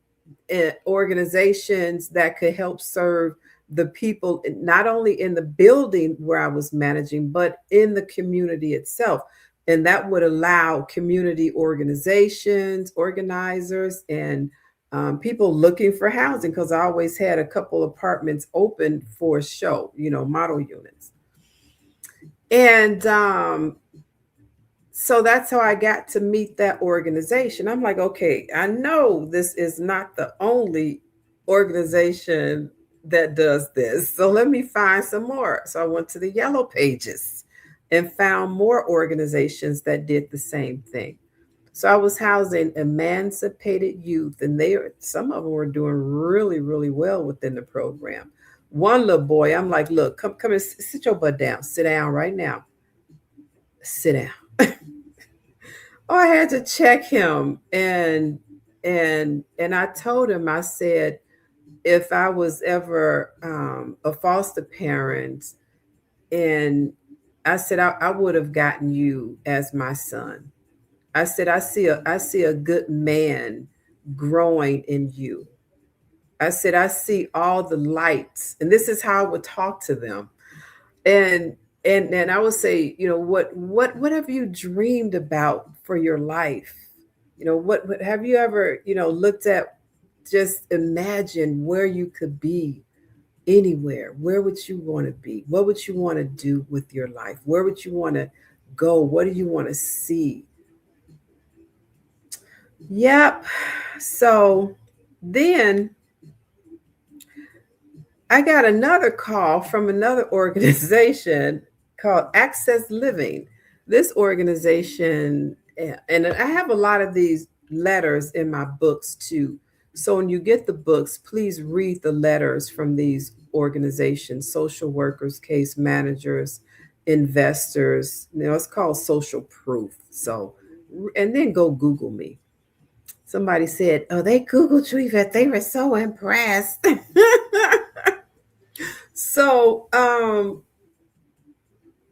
organizations that could help serve the people, not only in the building where I was managing, but in the community itself. And that would allow community organizations, organizers, and people looking for housing, because I always had a couple apartments open for show, model units. And so that's how I got to meet that organization. I'm like, okay, I know this is not the only organization that does this. So let me find some more. So I went to the yellow pages and found more organizations that did the same thing. So I was housing emancipated youth, and some of them were doing really, really well within the program. One little boy, I'm like, look, come and sit your butt down. Sit down right now. Sit down. Oh, I had to check him, and I told him, I said, if I was ever a foster parent, and I said I would have gotten you as my son. I said I see a good man growing in you. I said I see all the lights, and this is how I would talk to them. And and I would say, what have you dreamed about for your life? What have you ever, looked at, just imagine where you could be anywhere. Where would you want to be? What would you want to do with your life? Where would you want to go? What do you want to see? Yep. So then I got another call from another organization called Access Living. This organization, and I have a lot of these letters in my books too. So when you get the books, please read the letters from these organizations: social workers, case managers, investors. It's called social proof. So, and then go Google me. Somebody said, oh, they Googled you, Yvette. They were so impressed. So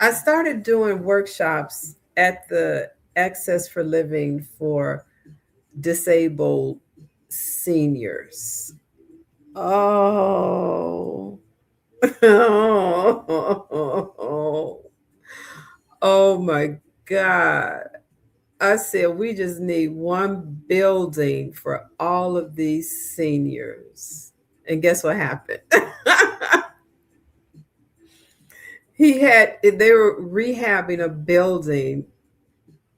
I started doing workshops at the Access for Living for disabled seniors. Oh, oh, oh my God. I said, we just need one building for all of these seniors. And guess what happened? They were rehabbing a building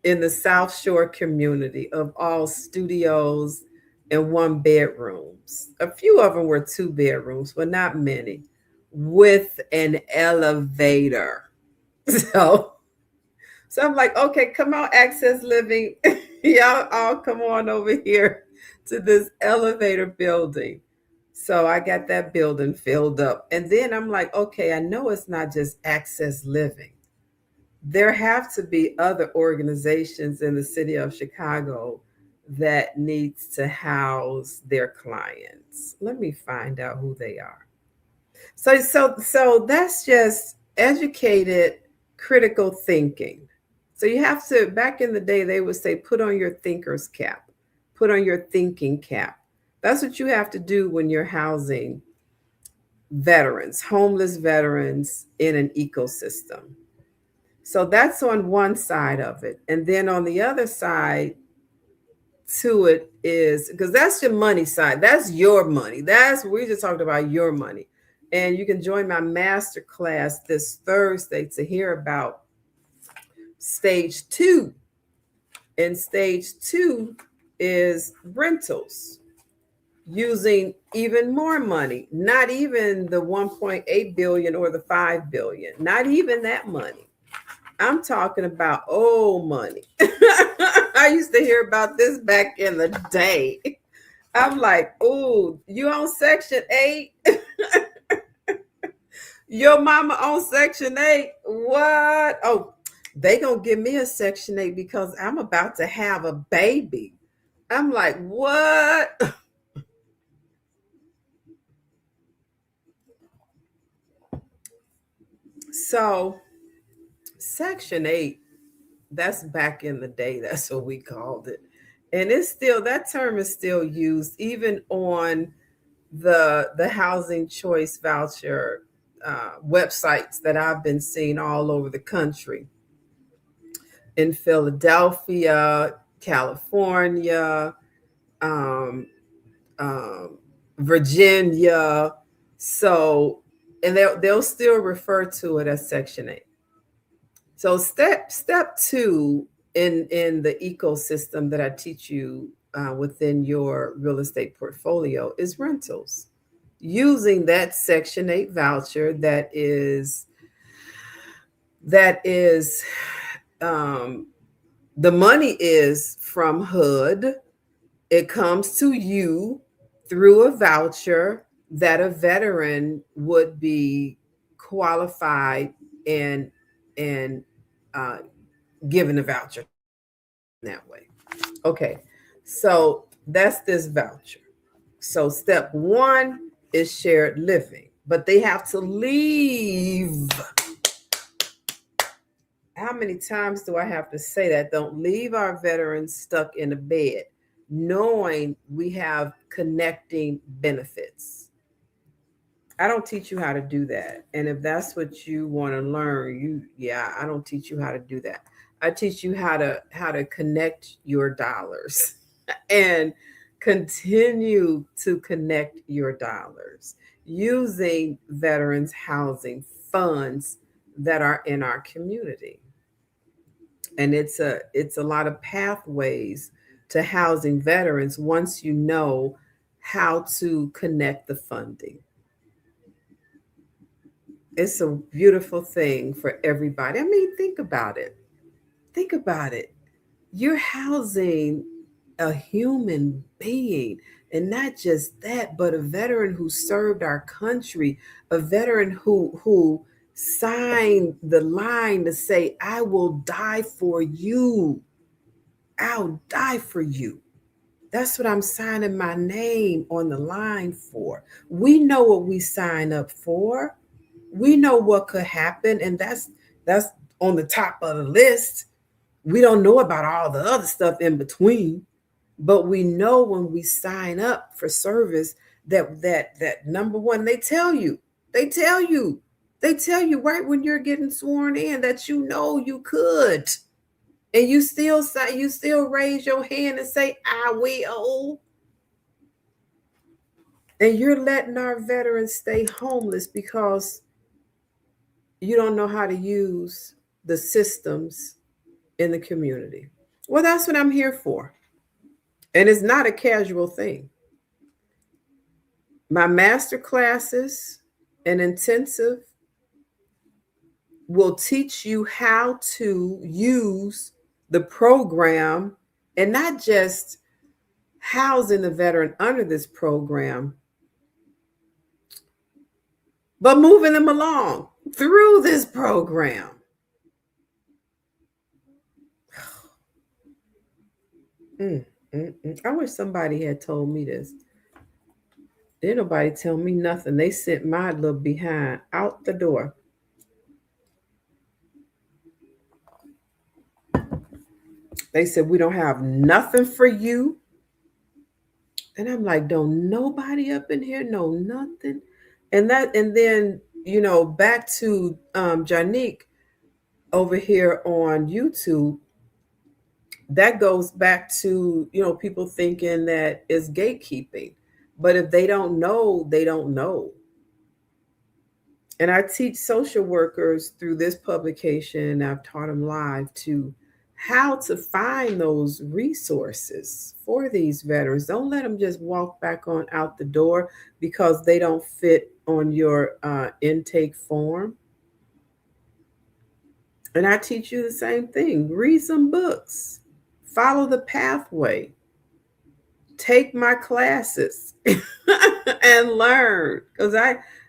in the South Shore community of all studios and one bedrooms. A few of them were two bedrooms, but not many, with an elevator. So, so I'm like, okay, come on, Access Living. Y'all all come on over here to this elevator building. So I got that building filled up. And then I'm like, okay, I know it's not just Access Living. There have to be other organizations in the city of Chicago that needs to house their clients. Let me find out who they are. So that's just educated critical thinking. So you have to, back in the day, they would say, put on your thinker's cap, put on your thinking cap. That's what you have to do when you're housing veterans, homeless veterans in an ecosystem. So that's on one side of it. And then on the other side to it is, because that's your money side. That's your money. We just talked about your money. And you can join my master class this Thursday to hear about stage 2. And stage 2 is rentals, using even more money, not even the 1.8 billion or the 5 billion, not even that money. I'm talking about old money. I used to hear about this back in the day. I'm like, oh, you on Section 8? Your mama on Section 8? What? Oh, they gonna give me a Section 8 because I'm about to have a baby. I'm like, what? So, Section 8, that's back in the day. That's what we called it. And it's still, that term is still used even on the housing choice voucher websites that I've been seeing all over the country, in Philadelphia, California, um, um, Virginia. So, and they'll still refer to it as Section 8. So step two in the ecosystem that I teach you within your real estate portfolio is rentals. Using that Section 8 voucher that is um, the money is from HUD. It comes to you through a voucher that a veteran would be qualified and uh, given a voucher that way. Okay, so that's this voucher. So step one is shared living, but they have to leave. How many times do I have to say that? Don't leave our veterans stuck in a bed, knowing we have connecting benefits. I don't teach you how to do that. And if that's what you want to learn, I don't teach you how to do that. I teach you how to connect your dollars and continue to connect your dollars using veterans housing funds that are in our community. And it's a lot of pathways to housing veterans once you know how to connect the funding. It's a beautiful thing for everybody. I mean, think about it. Think about it. You're housing a human being, and not just that, but a veteran who served our country, a veteran who signed the line to say, I will die for you. I'll die for you. That's what I'm signing my name on the line for. We know what we sign up for. We know what could happen, and that's on the top of the list. We don't know about all the other stuff in between, but we know when we sign up for service that number one, they tell you, they tell you right when you're getting sworn in that you know you could, and you still say, you still raise your hand and say, I will. And you're letting our veterans stay homeless because you don't know how to use the systems in the community. Well, that's what I'm here for. And it's not a casual thing. My master classes and intensive will teach you how to use the program, and not just housing the veteran under this program, but moving them along through this program. I wish somebody had told me this. Didn't nobody tell me nothing. They sent my little behind out the door. They said, we don't have nothing for you. And I'm like, don't nobody up in here know nothing. And then, back to Janique over here on YouTube, that goes back to, people thinking that it's gatekeeping. But if they don't know, they don't know. And I teach social workers through this publication. I've taught them live to how to find those resources for these veterans. Don't let them just walk back on out the door because they don't fit on your intake form. And I teach you the same thing. Read some books, follow the pathway, take my classes and learn. Because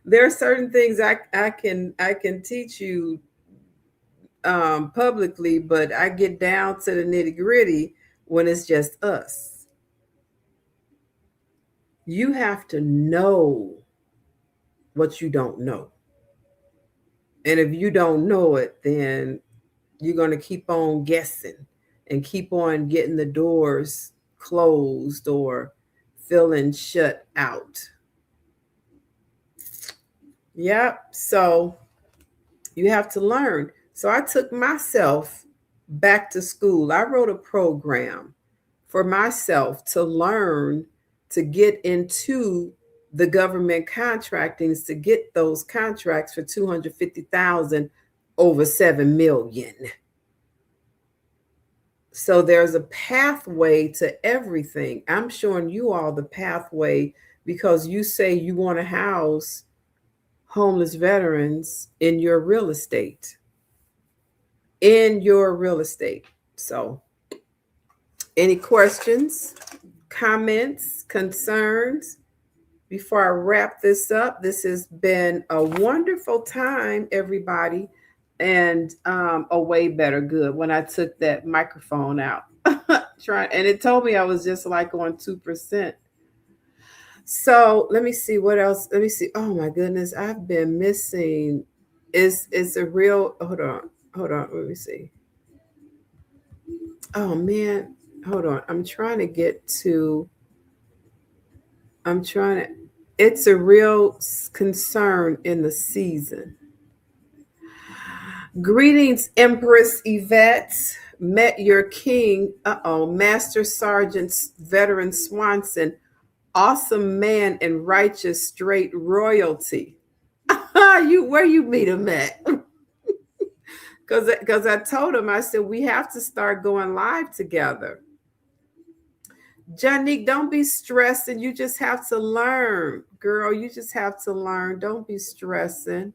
There are certain things I can teach you publicly, but I get down to the nitty gritty when it's just us. You have to know what you don't know. And if you don't know it, then you're going to keep on guessing and keep on getting the doors closed or feeling shut out. Yep. So you have to learn. So I took myself back to school. I wrote a program for myself to learn to get into the government contractings to get those contracts for 250,000 over 7 million. So there's a pathway to everything. I'm showing you all the pathway because you say you want to house homeless veterans in your real estate. In your real estate. So, any questions, comments, concerns before I wrap this up? This has been a wonderful time, everybody, and a way better good when I took that microphone out. Trying, and it told me I was just like on 2%. So let me see what else. Let me see. Oh my goodness, I've been missing. Is a real. Hold on. Let me see. Oh man, hold on. I'm trying to get to. I'm trying to. It's a real concern in the season. Greetings, Empress Yvette. Met your king. Master Sergeant Veteran Swanson. Awesome man and righteous straight royalty. You where you meet him at? Because I told him, I said we have to start going live together. Janique, don't be stressing. You just have to learn, girl. You just have to learn. Don't be stressing.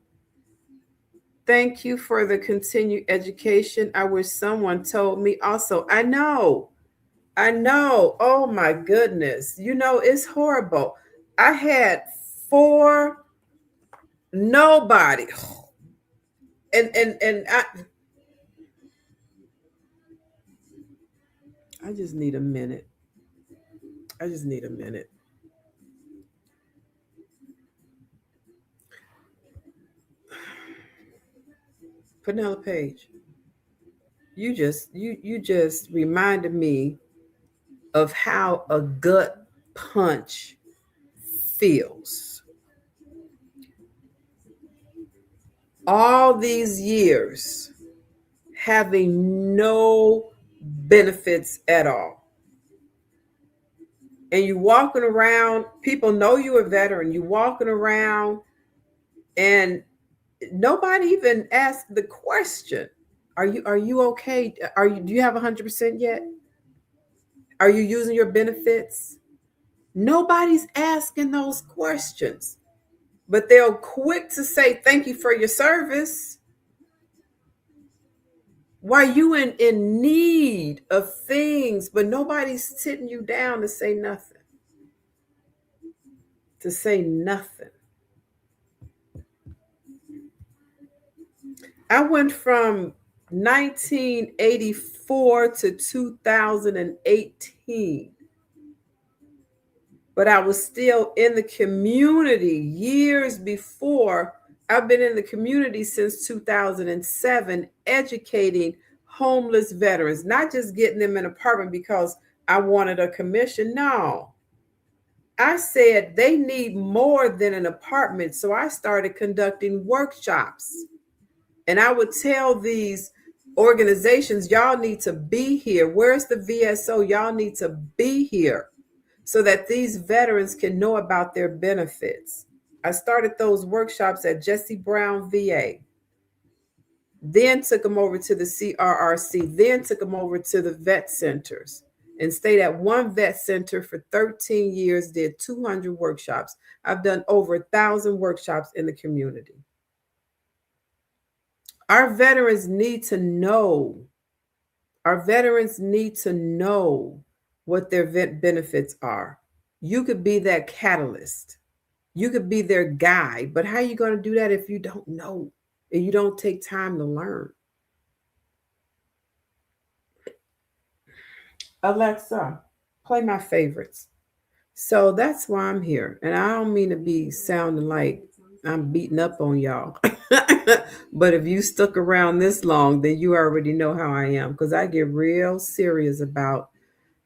Thank you for the continued education. I wish someone told me also. I know. I know. Oh my goodness. You know, it's horrible. I had four nobody. And I just need a minute. I just need a minute. Penelope Page, you just reminded me of how a gut punch feels. All these years having no benefits at all. And you walking around, people know you're a veteran. You walking around and nobody even asked the question. Are you okay? Do you have 100% yet? Are you using your benefits? Nobody's asking those questions. But they'll quick to say thank you for your service. Why you in need of things, but nobody's sitting you down to say nothing. To say nothing. I went from 1984 to 2018, but I was still in the community years before. I've been in the community since 2007, educating homeless veterans, not just getting them an apartment because I wanted a commission. No, I said they need more than an apartment. So I started conducting workshops. And I would tell these organizations, y'all need to be here. Where's the VSO? Y'all need to be here so that these veterans can know about their benefits. I started those workshops at Jesse Brown VA, then took them over to the CRRC, then took them over to the vet centers and stayed at one vet center for 13 years, did 200 workshops. I've done over 1,000 workshops in the community. Our veterans need to know. Our veterans need to know what their vet benefits are. You could be that catalyst. You could be their guide, but how are you going to do that if you don't know and you don't take time to learn? Alexa, play my favorites. So that's why I'm here. And I don't mean to be sounding like I'm beating up on y'all. But if you stuck around this long, then you already know how I am because I get real serious about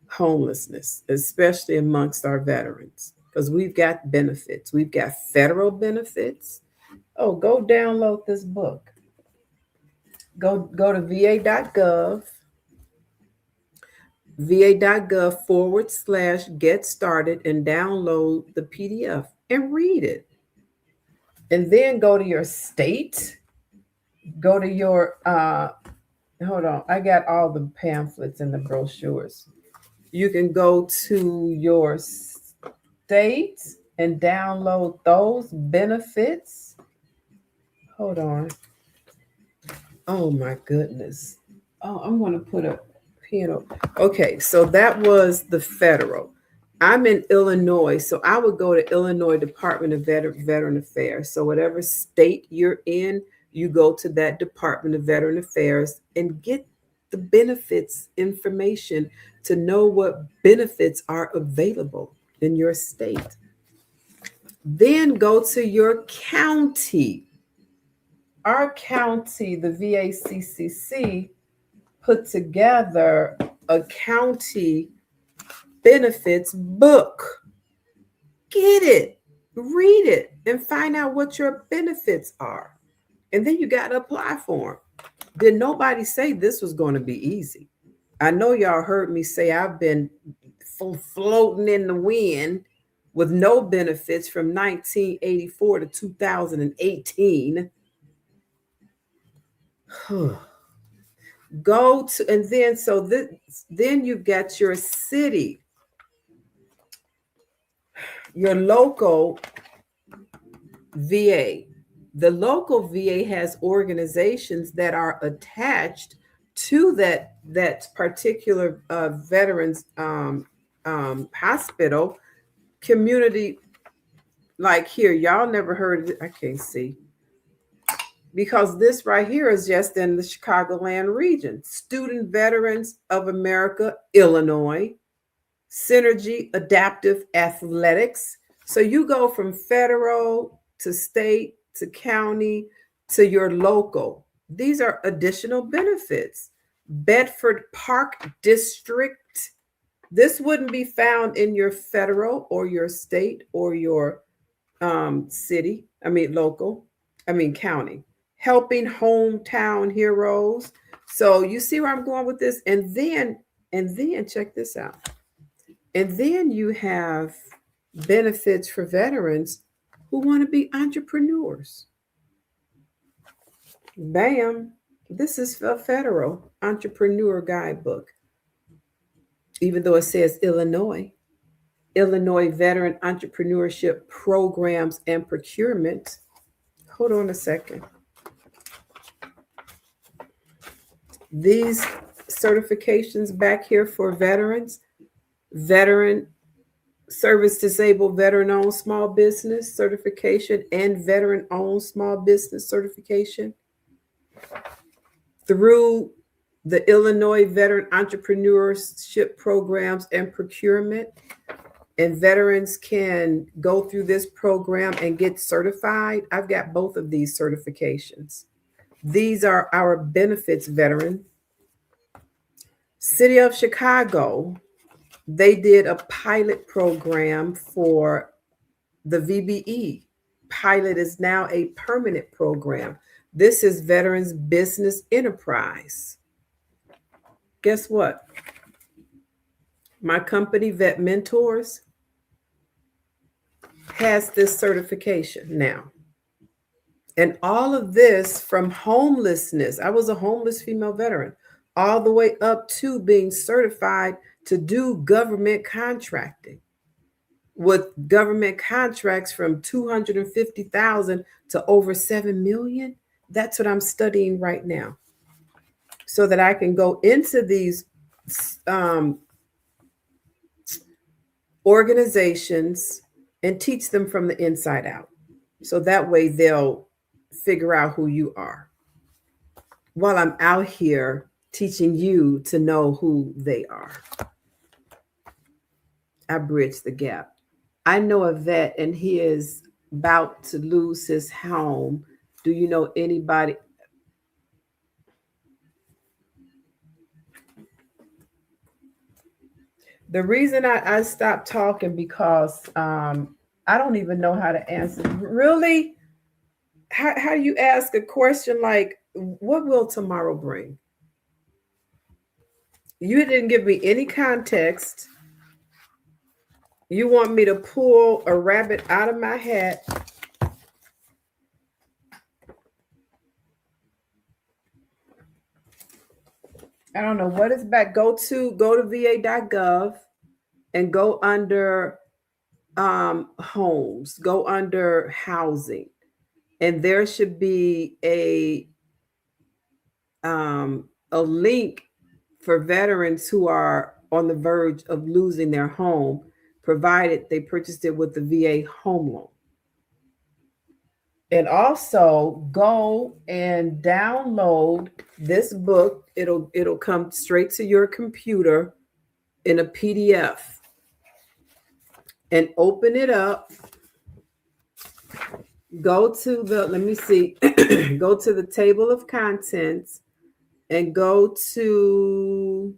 homelessness, especially amongst our veterans, because we've got benefits. We've got federal benefits. Oh, go download this book. Go to va.gov, va.gov /get started and download the PDF and read it. And then go to your state, go to your hold on, I got all the pamphlets and the brochures. You can go to your state and download those benefits. Hold on. Oh my goodness. Oh, I'm going to put a piano. Okay, so that was the federal. I'm in Illinois, so I would go to Illinois Department of Veteran Affairs. So whatever state you're in, you go to that Department of Veteran Affairs and get the benefits information to know what benefits are available in your state. Then go to your county. Our county, the VACCC, put together a county benefits book. Get it, read it, and find out what your benefits are. And then you got to apply for them. Did nobody say this was going to be easy? I know y'all heard me say I've been floating in the wind with no benefits from 1984 to 2018. Go to, and then so this, then you've got your city, your local VA. The local VA has organizations that are attached to that particular veterans hospital community. Like here, y'all never heard of it. I can't see because this right here is just in the Chicagoland region. Student Veterans of America, Illinois, Synergy Adaptive Athletics. So you go from federal to state to county to your local. These are additional benefits. Bedford Park District. This wouldn't be found in your federal or your state or your city. Local. County. Helping Hometown Heroes. So you see where I'm going with this? And then check this out. And then you have benefits for veterans who want to be entrepreneurs. Bam. This is a federal entrepreneur guidebook. Even though it says Illinois Veteran Entrepreneurship Programs and Procurement. Hold on a second. These certifications back here for veterans, veteran service disabled veteran owned small business certification and veteran owned small business certification through the Illinois Veteran Entrepreneurship Programs and Procurement. And veterans can go through this program and get certified. I've got both of these certifications. These are our benefits, veteran. City of Chicago, they did a pilot program for the VBE. Pilot is now a permanent program. This is Veterans Business Enterprise. Guess what? My company, VetMentors, has this certification now. And all of this from homelessness. I was a homeless female veteran, all the way up to being certified to do government contracting, with government contracts from 250,000 to over 7 million. That's what I'm studying right now, so that I can go into these organizations and teach them from the inside out. So that way they'll figure out who you are while I'm out here teaching you to know who they are. I bridge the gap. I know a vet and he is about to lose his home. Do you know anybody? The reason I stopped talking because I don't even know how to answer. Really? How do you ask a question like, what will tomorrow bring? You didn't give me any context. You want me to pull a rabbit out of my hat? I don't know what is back. Go to va.gov and go under homes, go under housing, and there should be a link for veterans who are on the verge of losing their home, provided they purchased it with the VA home loan. And also go and download this book. It'll come straight to your computer in a PDF, and open it up. Go to the, let me see, go to the table of contents and go to,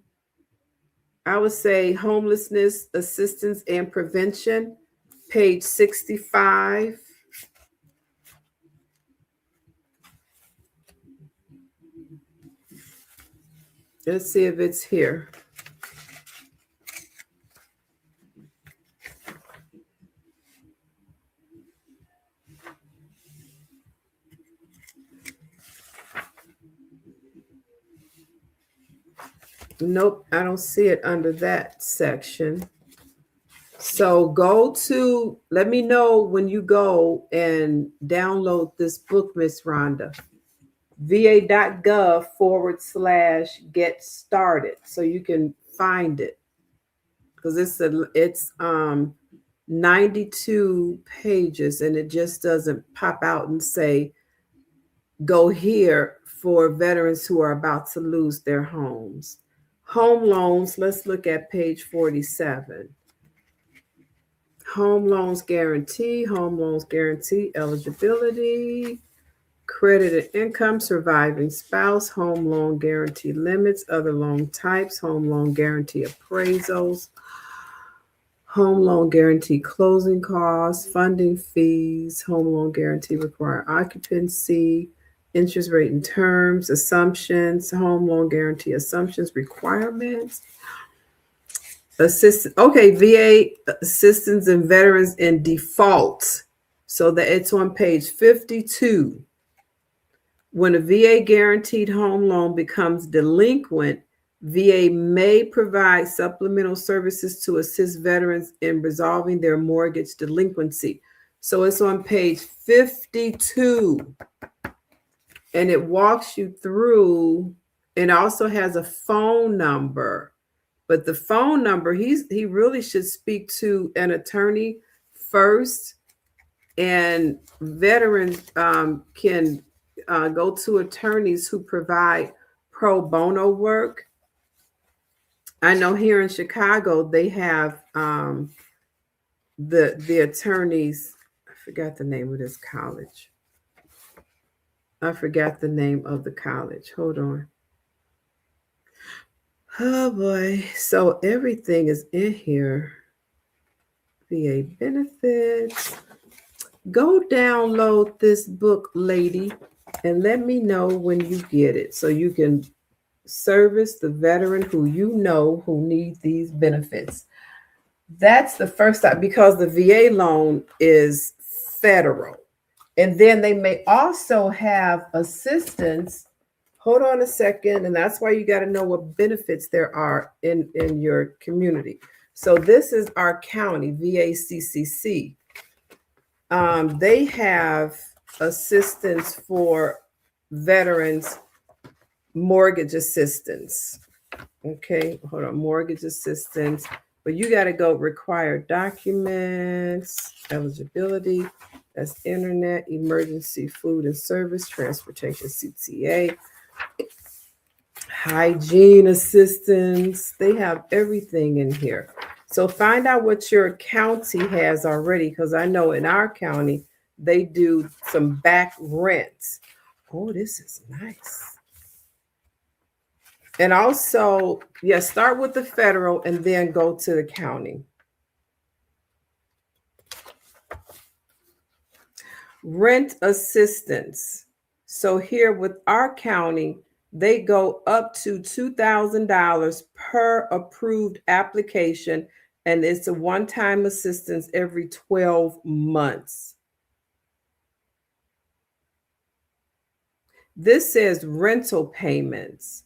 I would say, homelessness assistance and prevention, page 65. Let's see if it's here. Nope, I don't see it under that section. So go to, let me know when you go and download this book, Miss Rhonda. va.gov/get started, so you can find it, because it's 92 pages, and it just doesn't pop out and say go here for veterans who are about to lose their homes. Home loans, let's look at page 47. Home loans guarantee eligibility, credit and income, surviving spouse, home loan guarantee limits, other loan types, home loan guarantee appraisals, home loan guarantee closing costs, funding fees, home loan guarantee require occupancy, interest rate and terms, assumptions, home loan guarantee assumptions, requirements, VA assistance and veterans in default. So that it's on page 52. When a VA guaranteed home loan becomes delinquent, VA may provide supplemental services to assist veterans in resolving their mortgage delinquency. So it's on page 52. And it walks you through, and also has a phone number. But the phone number, he really should speak to an attorney first. And veterans can go to attorneys who provide pro bono work. I know here in Chicago, they have the attorneys. I forgot the name of this college. I forgot the name of the college. Hold on. Oh boy. So everything is in here. VA benefits. Go download this book, lady, and let me know when you get it, so you can service the veteran who you know who needs these benefits. That's the first time, because the VA loan is federal. And then they may also have assistance. Hold on a second. And that's why you got to know what benefits there are in your community. So this is our county, VACCC. They have assistance for veterans, mortgage assistance. Okay, hold on, mortgage assistance. But you got to go required documents, eligibility. That's internet, emergency food and service, transportation, CTA, hygiene assistance. They have everything in here. So find out what your county has already, because I know in our county, they do some back rents. Oh, this is nice. And also, yeah, start with the federal and then go to the county. Rent assistance. So here with our county, they go up to $2,000 per approved application, and it's a one-time assistance every 12 months. This says rental payments.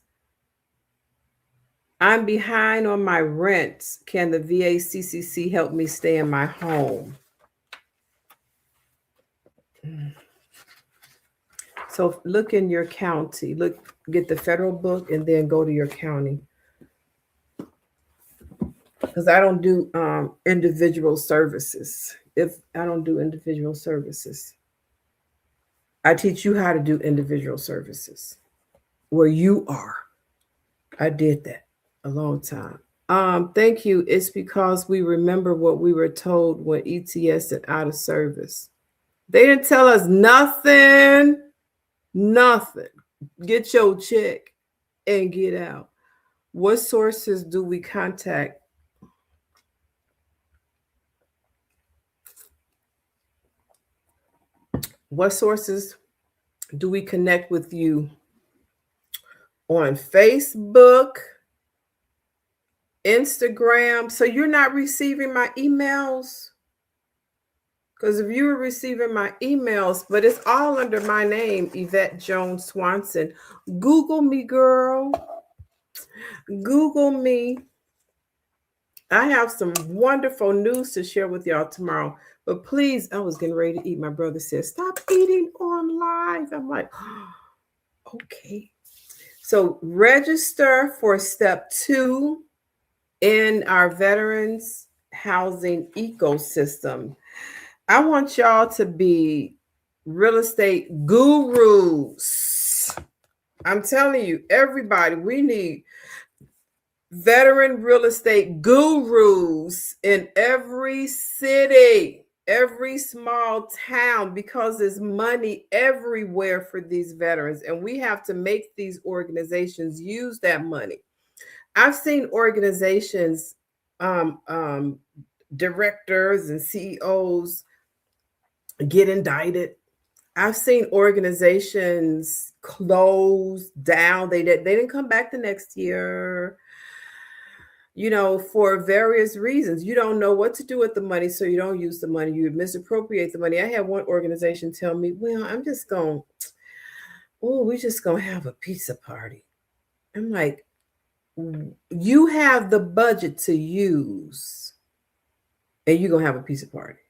I'm behind on my rent. Can the VACCC help me stay in my home? So look in your county. Look, get the federal book and then go to your county. Because I don't do individual services. If I don't do individual services, I teach you how to do individual services where you are. I did that a long time. Thank you. It's because we remember what we were told when ETS and out of service. They didn't tell us nothing. Nothing. Get your check and get out. What sources do we contact? What sources do we connect with you on Facebook, Instagram? So you're not receiving my emails? Because if you were receiving my emails, but it's all under my name, Yvette Jones Swanson. Google me, girl. Google me. I have some wonderful news to share with y'all tomorrow. But please, I was getting ready to eat. My brother said, stop eating on live. I'm like, oh, okay. So register for step 2 in our veterans housing ecosystem. I want y'all to be real estate gurus. I'm telling you, everybody, we need veteran real estate gurus in every city, every small town, because there's money everywhere for these veterans. And we have to make these organizations use that money. I've seen organizations, directors and CEOs get indicted. I've seen organizations close down. They didn't come back the next year, for various reasons. You don't know what to do with the money, so you don't use the money. You misappropriate the money. I had one organization tell me, well, we're just going to have a pizza party. I'm like, you have the budget to use, and you're going to have a pizza party.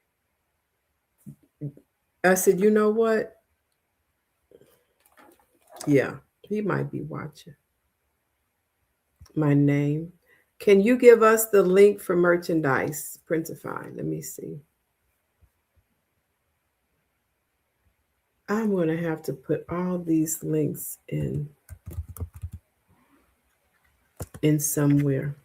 I said, you know what? Yeah, he might be watching. My name. Can you give us the link for merchandise? Printify. Let me see. I'm going to have to put all these links in somewhere.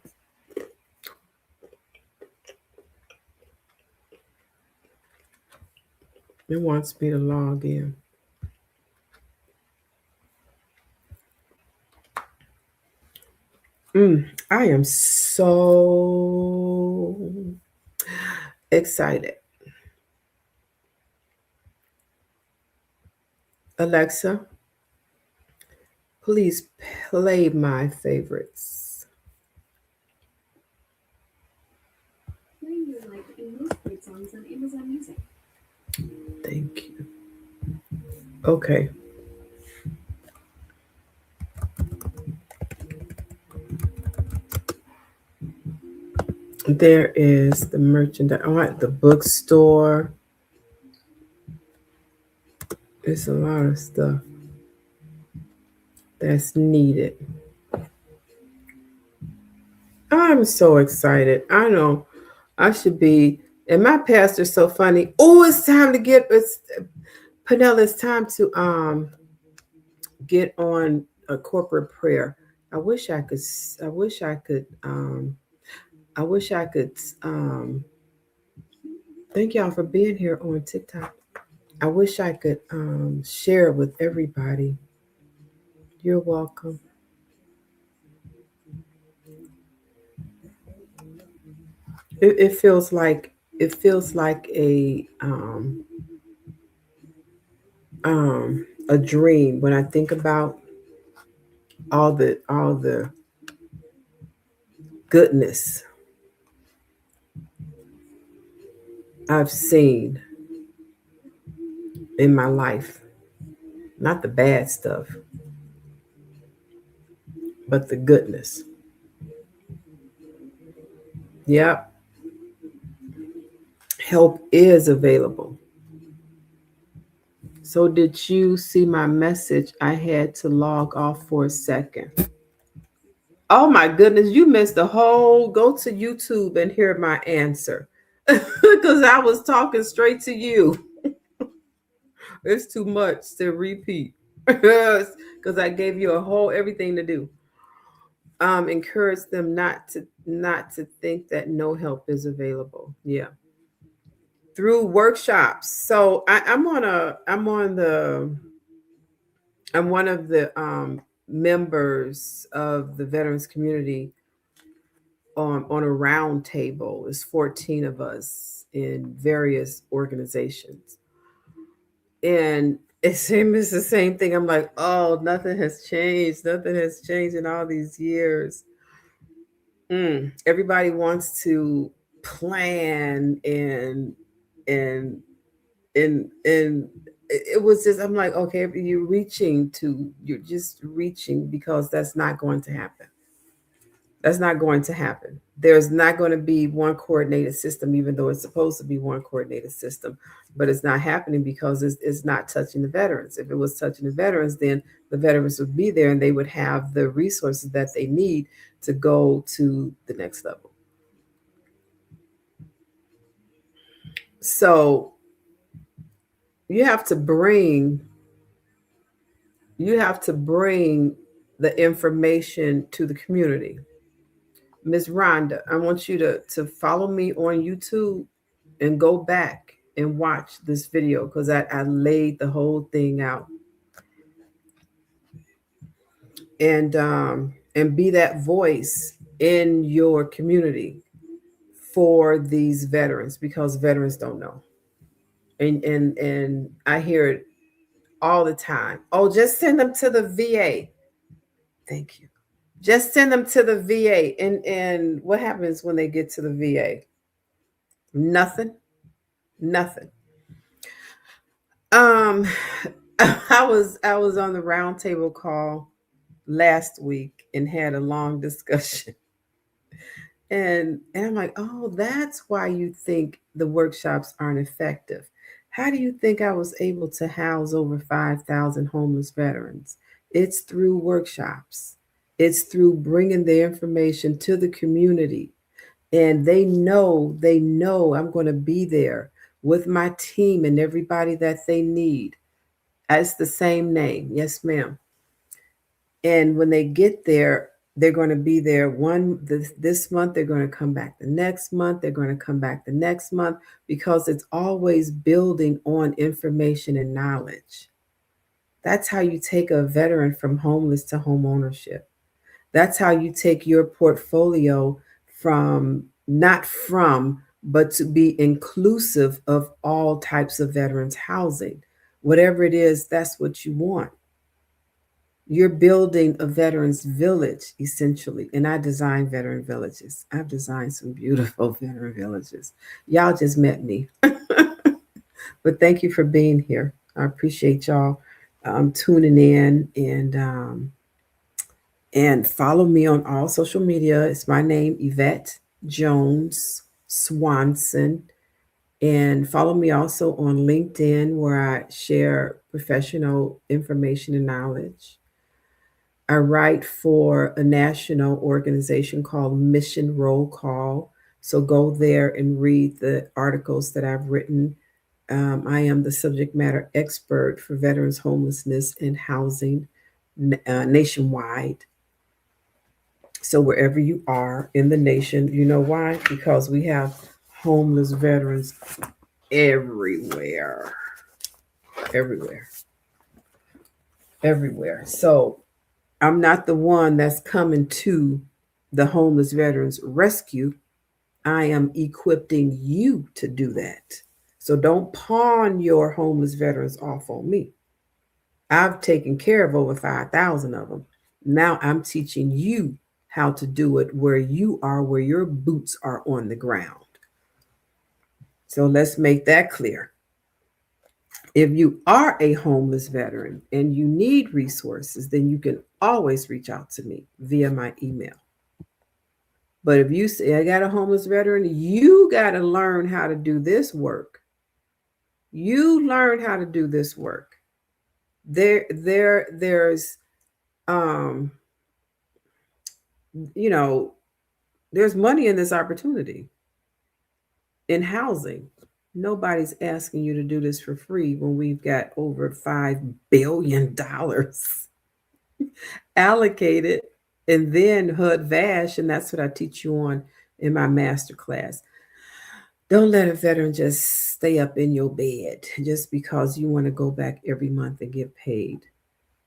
It wants me to log in. I am so excited. Alexa, please play my favorites. Playing your like most great songs on Amazon Music. Thank you. Okay. There is the merchandise. I want the bookstore. There's a lot of stuff that's needed. I'm so excited. I know I should be. And my pastor's so funny. Oh, it's time to get it's Panella, it's time to get on a corporate prayer. I wish I could I wish I could I wish I could thank y'all for being here on TikTok. I wish I could share it with everybody. You're welcome. It feels like a dream when I think about all the goodness I've seen in my life. Not the bad stuff, but the goodness. Yep, help is available. So did you see my message? I had to log off for a second. Oh my goodness, you missed the whole. Go to YouTube and hear my answer. Because I was talking straight to you. It's too much to repeat. Because I gave you a whole everything to do. Encourage them not to think that no help is available. Yeah. Through workshops. So I'm one of the members of the veterans community on a round table. There's 14 of us in various organizations. And it's the same thing. I'm like, oh, nothing has changed. Nothing has changed in all these years. Everybody wants to plan and and it was just I'm like, okay, you're just reaching because that's not going to happen. That's not going to happen. There's not going to be one coordinated system, even though it's supposed to be one coordinated system, but it's not happening because it's not touching the veterans. If it was touching the veterans, then the veterans would be there and they would have the resources that they need to go to the next level. So you have to bring you have to bring the information to the community. Miss Rhonda, I want you to follow me on YouTube and go back and watch this video because I laid the whole thing out. And be that voice in your community for these veterans because veterans don't know. And I hear it all the time. Oh, just send them to the VA. Thank you. Just send them to the VA. And what happens when they get to the VA? Nothing. Nothing. Um I was on the roundtable call last week and had a long discussion. And I'm like, oh, that's why you think the workshops aren't effective. How do you think I was able to house over 5,000 homeless veterans? It's through workshops. It's through bringing the information to the community. And they know I'm going to be there with my team and everybody that they need. It's the same name. Yes, ma'am. And when they get there, they're going to be there this month, they're going to come back the next month, they're going to come back the next month because it's always building on information and knowledge. That's how you take a veteran from homeless to home ownership. That's how you take your portfolio from not from but to be inclusive of all types of veterans housing. Whatever it is, that's what you want. You're building a veterans village essentially. And I design veteran villages. I've designed some beautiful veteran villages. Y'all just met me. But thank you for being here. I appreciate y'all tuning in and follow me on all social media. It's my name, Yvette Jones Swanson. And follow me also on LinkedIn where I share professional information and knowledge. I write for a national organization called Mission Roll Call. So go there and read the articles that I've written. I am the subject matter expert for veterans homelessness and housing nationwide. So wherever you are in the nation, you know why? Because we have homeless veterans everywhere, everywhere, everywhere. So I'm not the one that's coming to the homeless veterans rescue. I am equipping you to do that. So don't pawn your homeless veterans off on me. I've taken care of over 5,000 of them. Now I'm teaching you how to do it where you are, where your boots are on the ground. So let's make that clear. If you are a homeless veteran and you need resources, then you can always reach out to me via my email. But if you say, I got a homeless veteran, you got to learn how to do this work. You learn how to do this work. There's, um, you know, there's money in this opportunity in housing. Nobody's asking you to do this for free when we've got over $5 billion allocated, and then HUD VASH, and that's what I teach you on in my master class. Don't let a veteran just stay up in your bed just because you want to go back every month and get paid.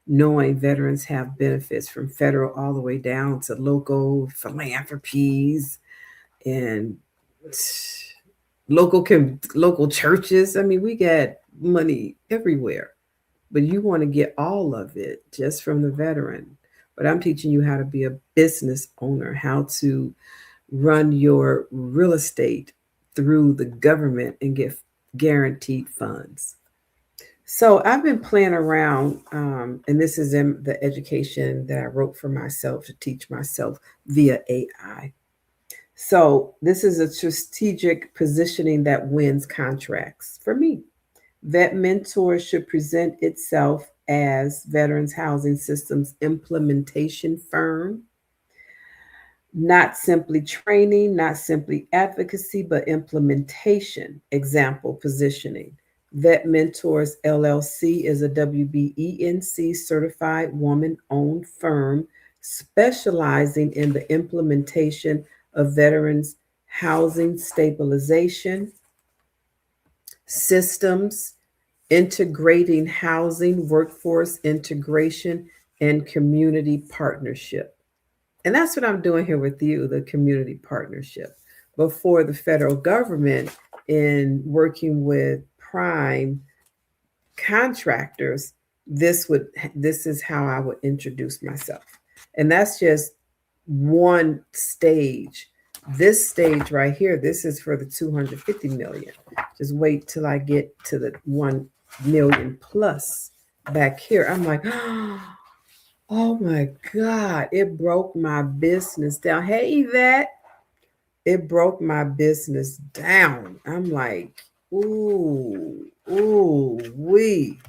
Knowing veterans have benefits from federal all the way down to local philanthropies and local churches. I mean, we got money everywhere, but you want to get all of it just from the veteran. But I'm teaching you how to be a business owner, how to run your real estate through the government and get guaranteed funds. So I've been playing around, and this is in the education that I wrote for myself to teach myself via AI. So this is a strategic positioning that wins contracts for me. VetMentors should present itself as Veterans Housing Systems implementation firm, not simply training, not simply advocacy, but implementation. Example, positioning. Vet Mentors LLC is a WBENC certified woman owned firm specializing in the implementation of veterans housing stabilization systems, integrating housing, workforce integration, and community partnership. And that's what I'm doing here with you, the community partnership. But for the federal government, in working with prime contractors, this is how I would introduce myself. And that's just one stage. This stage right here, this is for the 250 million. Just wait till I get to the 1 million plus back here. I'm like, oh my God, it broke my business down. Hey, Yvette, it broke my business down. I'm like, ooh, we.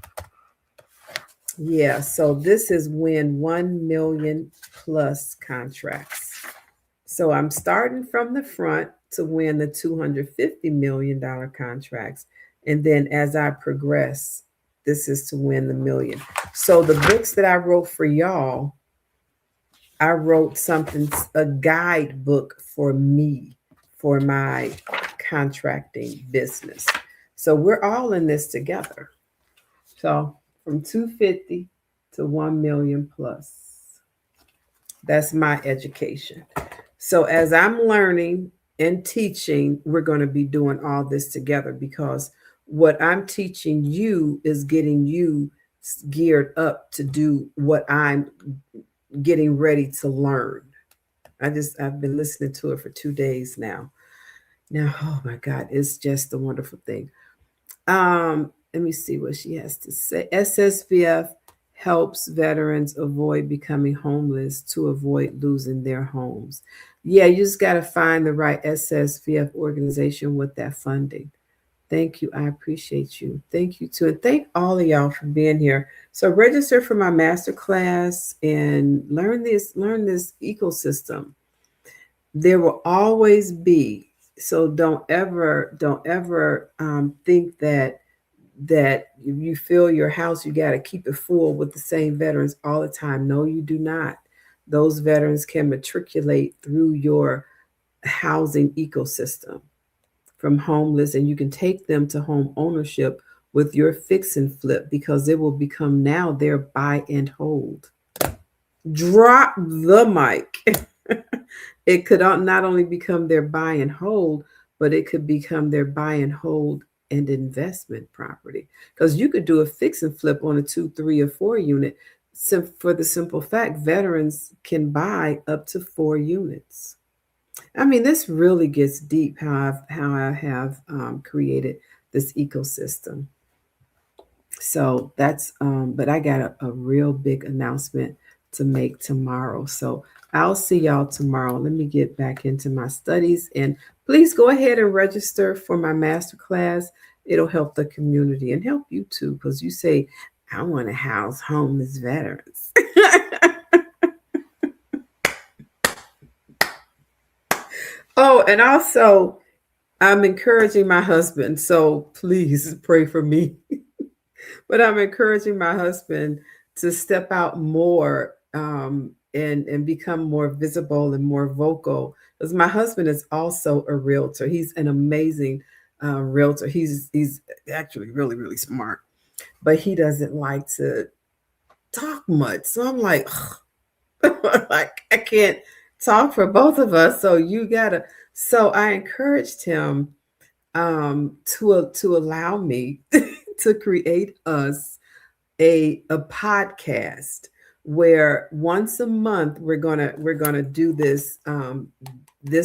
Yeah, so this is when 1 million plus contracts. So I'm starting from the front to win the $250 million contracts. And then as I progress, this is to win the million. So the books that I wrote for y'all, I wrote something, a guidebook for me, for my contracting business. So we're all in this together. So from 250 to 1 million plus. That's my education. So as I'm learning and teaching, we're going to be doing all this together because what I'm teaching you is getting you geared up to do what I'm getting ready to learn. I've been listening to it for 2 days now. Now, oh my God, it's just a wonderful thing. Let me see what she has to say. SSVF helps veterans avoid becoming homeless to avoid losing their homes. Yeah, you just got to find the right SSVF organization with that funding. Thank you. I appreciate you. Thank you too. And thank all of y'all for being here. So register for my master class and learn this ecosystem. There will always be. So don't ever think that you fill your house, you got to keep it full with the same veterans all the time. No, you do not. Those veterans can matriculate through your housing ecosystem from homeless, and you can take them to home ownership with your fix and flip because it will become now their buy and hold. Drop the mic. It could not only become their buy and hold, but it could become their buy and hold and investment property. Because you could do a fix and flip on a 2, 3, or 4 unit for the simple fact veterans can buy up to 4 units. I mean, this really gets deep how I have created this ecosystem. So that's, but I got a real big announcement to make tomorrow. So I'll see y'all tomorrow. Let me get back into my studies, and please go ahead and register for my master class. It'll help the community and help you too, because you say, I want to house homeless veterans. Oh, and also, I'm encouraging my husband. So please pray for me. But I'm encouraging my husband to step out more and become more visible and more vocal. Because my husband is also a realtor. He's an amazing realtor. He's actually really, really smart, but he doesn't like to talk much. So I'm like, like I can't talk for both of us. So you gotta. So I encouraged him to allow me to create us a podcast where once a month we're gonna do this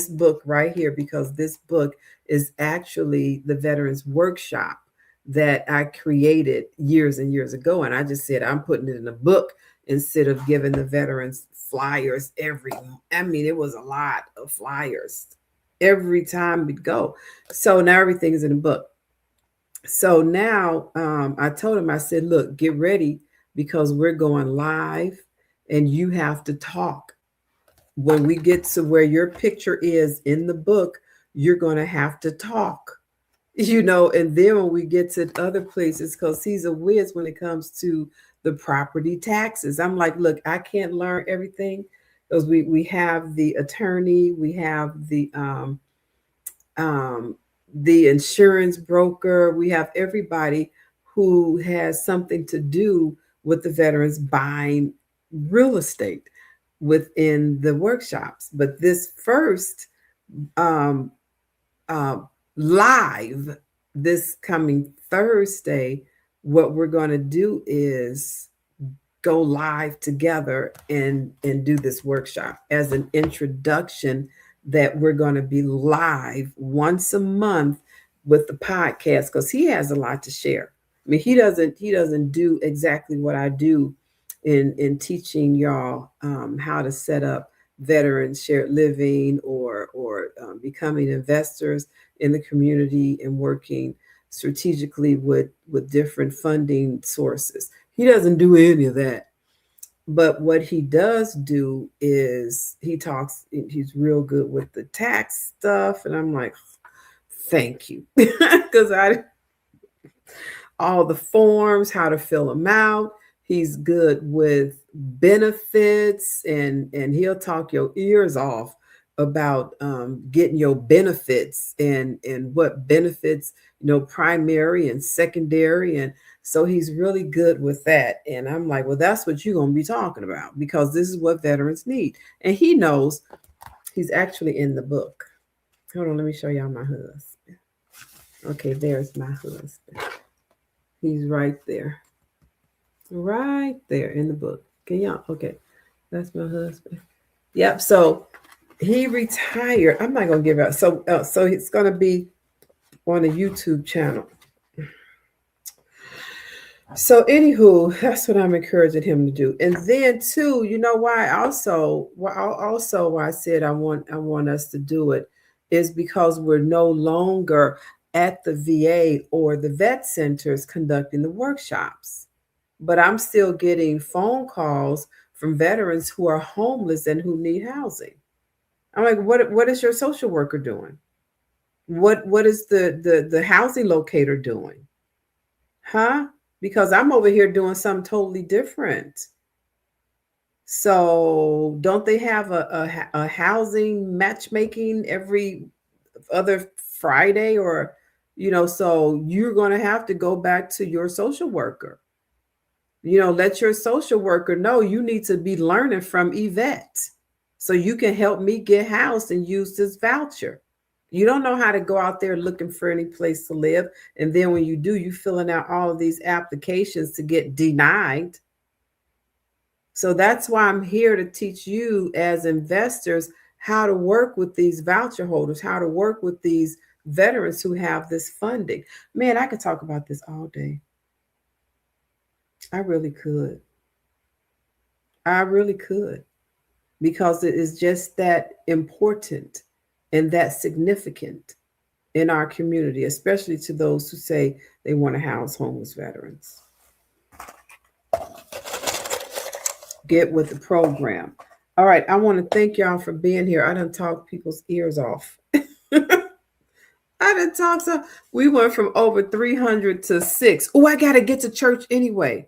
book right here, because this book is actually the Veterans Workshop that I created years and years ago, and I just said I'm putting it in a book instead of giving the veterans flyers every. I mean, it was a lot of flyers every time we go. So now everything is in a book. So now I told him, I said, look, get ready because we're going live and you have to talk. When we get to where your picture is in the book, you're going to have to talk, and then when we get to other places, because he's a whiz when it comes to the property taxes. I'm like, look, I can't learn everything because we have the attorney, we have um, the insurance broker, we have everybody who has something to do with the veterans buying real estate within the workshops. But this first um, uh, live this coming Thursday, what we're going to do is go live together and do this workshop as an introduction, that we're going to be live once a month with the podcast, because he has a lot to share. I mean, he doesn't do exactly what I do in teaching y'all how to set up veterans shared living or becoming investors in the community and working strategically with different funding sources. He doesn't do any of that. But what he does do is he's real good with the tax stuff. And I'm like, thank you. Because all the forms, how to fill them out. He's good with benefits, and he'll talk your ears off about getting your benefits and what benefits, primary and secondary. And so he's really good with that. And I'm like, well, that's what you're going to be talking about, because this is what veterans need. And he knows. He's actually in the book. Hold on, let me show y'all my husband. Okay, there's my husband. He's right there in the book. Can y'all? Okay, that's my husband. Yep. So he retired. I'm not gonna give out. So it's gonna be on a YouTube channel. So anywho, that's what I'm encouraging him to do. And then too, you know why? Also why I said I want us to do it is because we're no longer. at the VA or the vet centers conducting the workshops. But I'm still getting phone calls from veterans who are homeless and who need housing. I'm like, what is your social worker doing? What is the housing locator doing? Huh? Because I'm over here doing something totally different. So don't they have a housing matchmaking every other Friday, or so you're going to have to go back to your social worker. Let your social worker know you need to be learning from Yvette so you can help me get housed and use this voucher. You don't know how to go out there looking for any place to live. And then when you do, you filling out all of these applications to get denied. So that's why I'm here to teach you as investors how to work with these voucher holders, how to work with these veterans who have this funding. Man, I could talk about this all day. I really could. I really could, because it is just that important and that significant in our community, especially to those who say they want to house homeless veterans. Get with the program. All right, I want to thank y'all for being here. I done talked people's ears off. I done talked so we went from over 300 to 6. Oh, I gotta get to church anyway.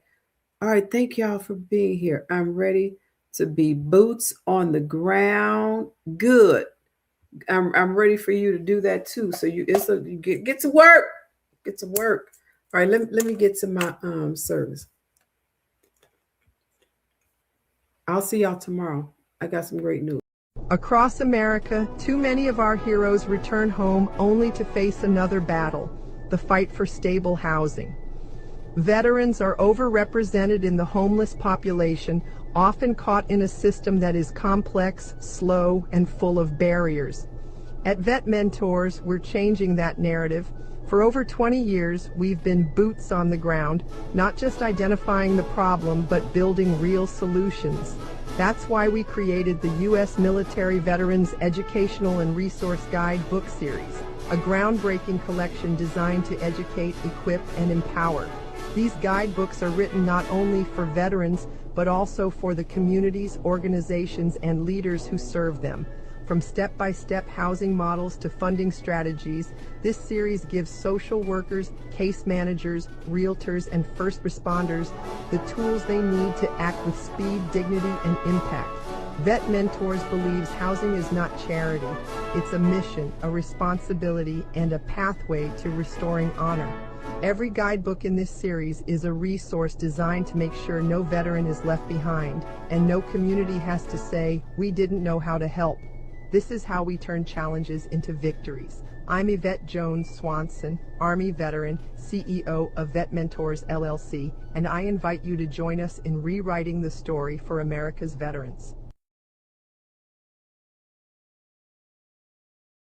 All right, thank y'all for being here. I'm ready to be boots on the ground. Good. I'm ready for you to do that too. So you get to work. Get to work. All right, let me get to my service. I'll see y'all tomorrow. I got some great news. Across America, too many of our heroes return home only to face another battle, the fight for stable housing. Veterans are overrepresented in the homeless population, often caught in a system that is complex, slow, and full of barriers. At VetMentors, we're changing that narrative. For over 20 years, we've been boots on the ground, not just identifying the problem, but building real solutions. That's why we created the U.S. Military Veterans Educational and Resource Guide book series, a groundbreaking collection designed to educate, equip, and empower. These guidebooks are written not only for veterans, but also for the communities, organizations, and leaders who serve them. From step-by-step housing models to funding strategies, this series gives social workers, case managers, realtors, and first responders the tools they need to act with speed, dignity, and impact. VetMentors believes housing is not charity. It's a mission, a responsibility, and a pathway to restoring honor. Every guidebook in this series is a resource designed to make sure no veteran is left behind, and no community has to say, "We didn't know how to help." This is how we turn challenges into victories. I'm Yvette Jones Swanson, Army veteran, CEO of VetMentors LLC, and I invite you to join us in rewriting the story for America's veterans.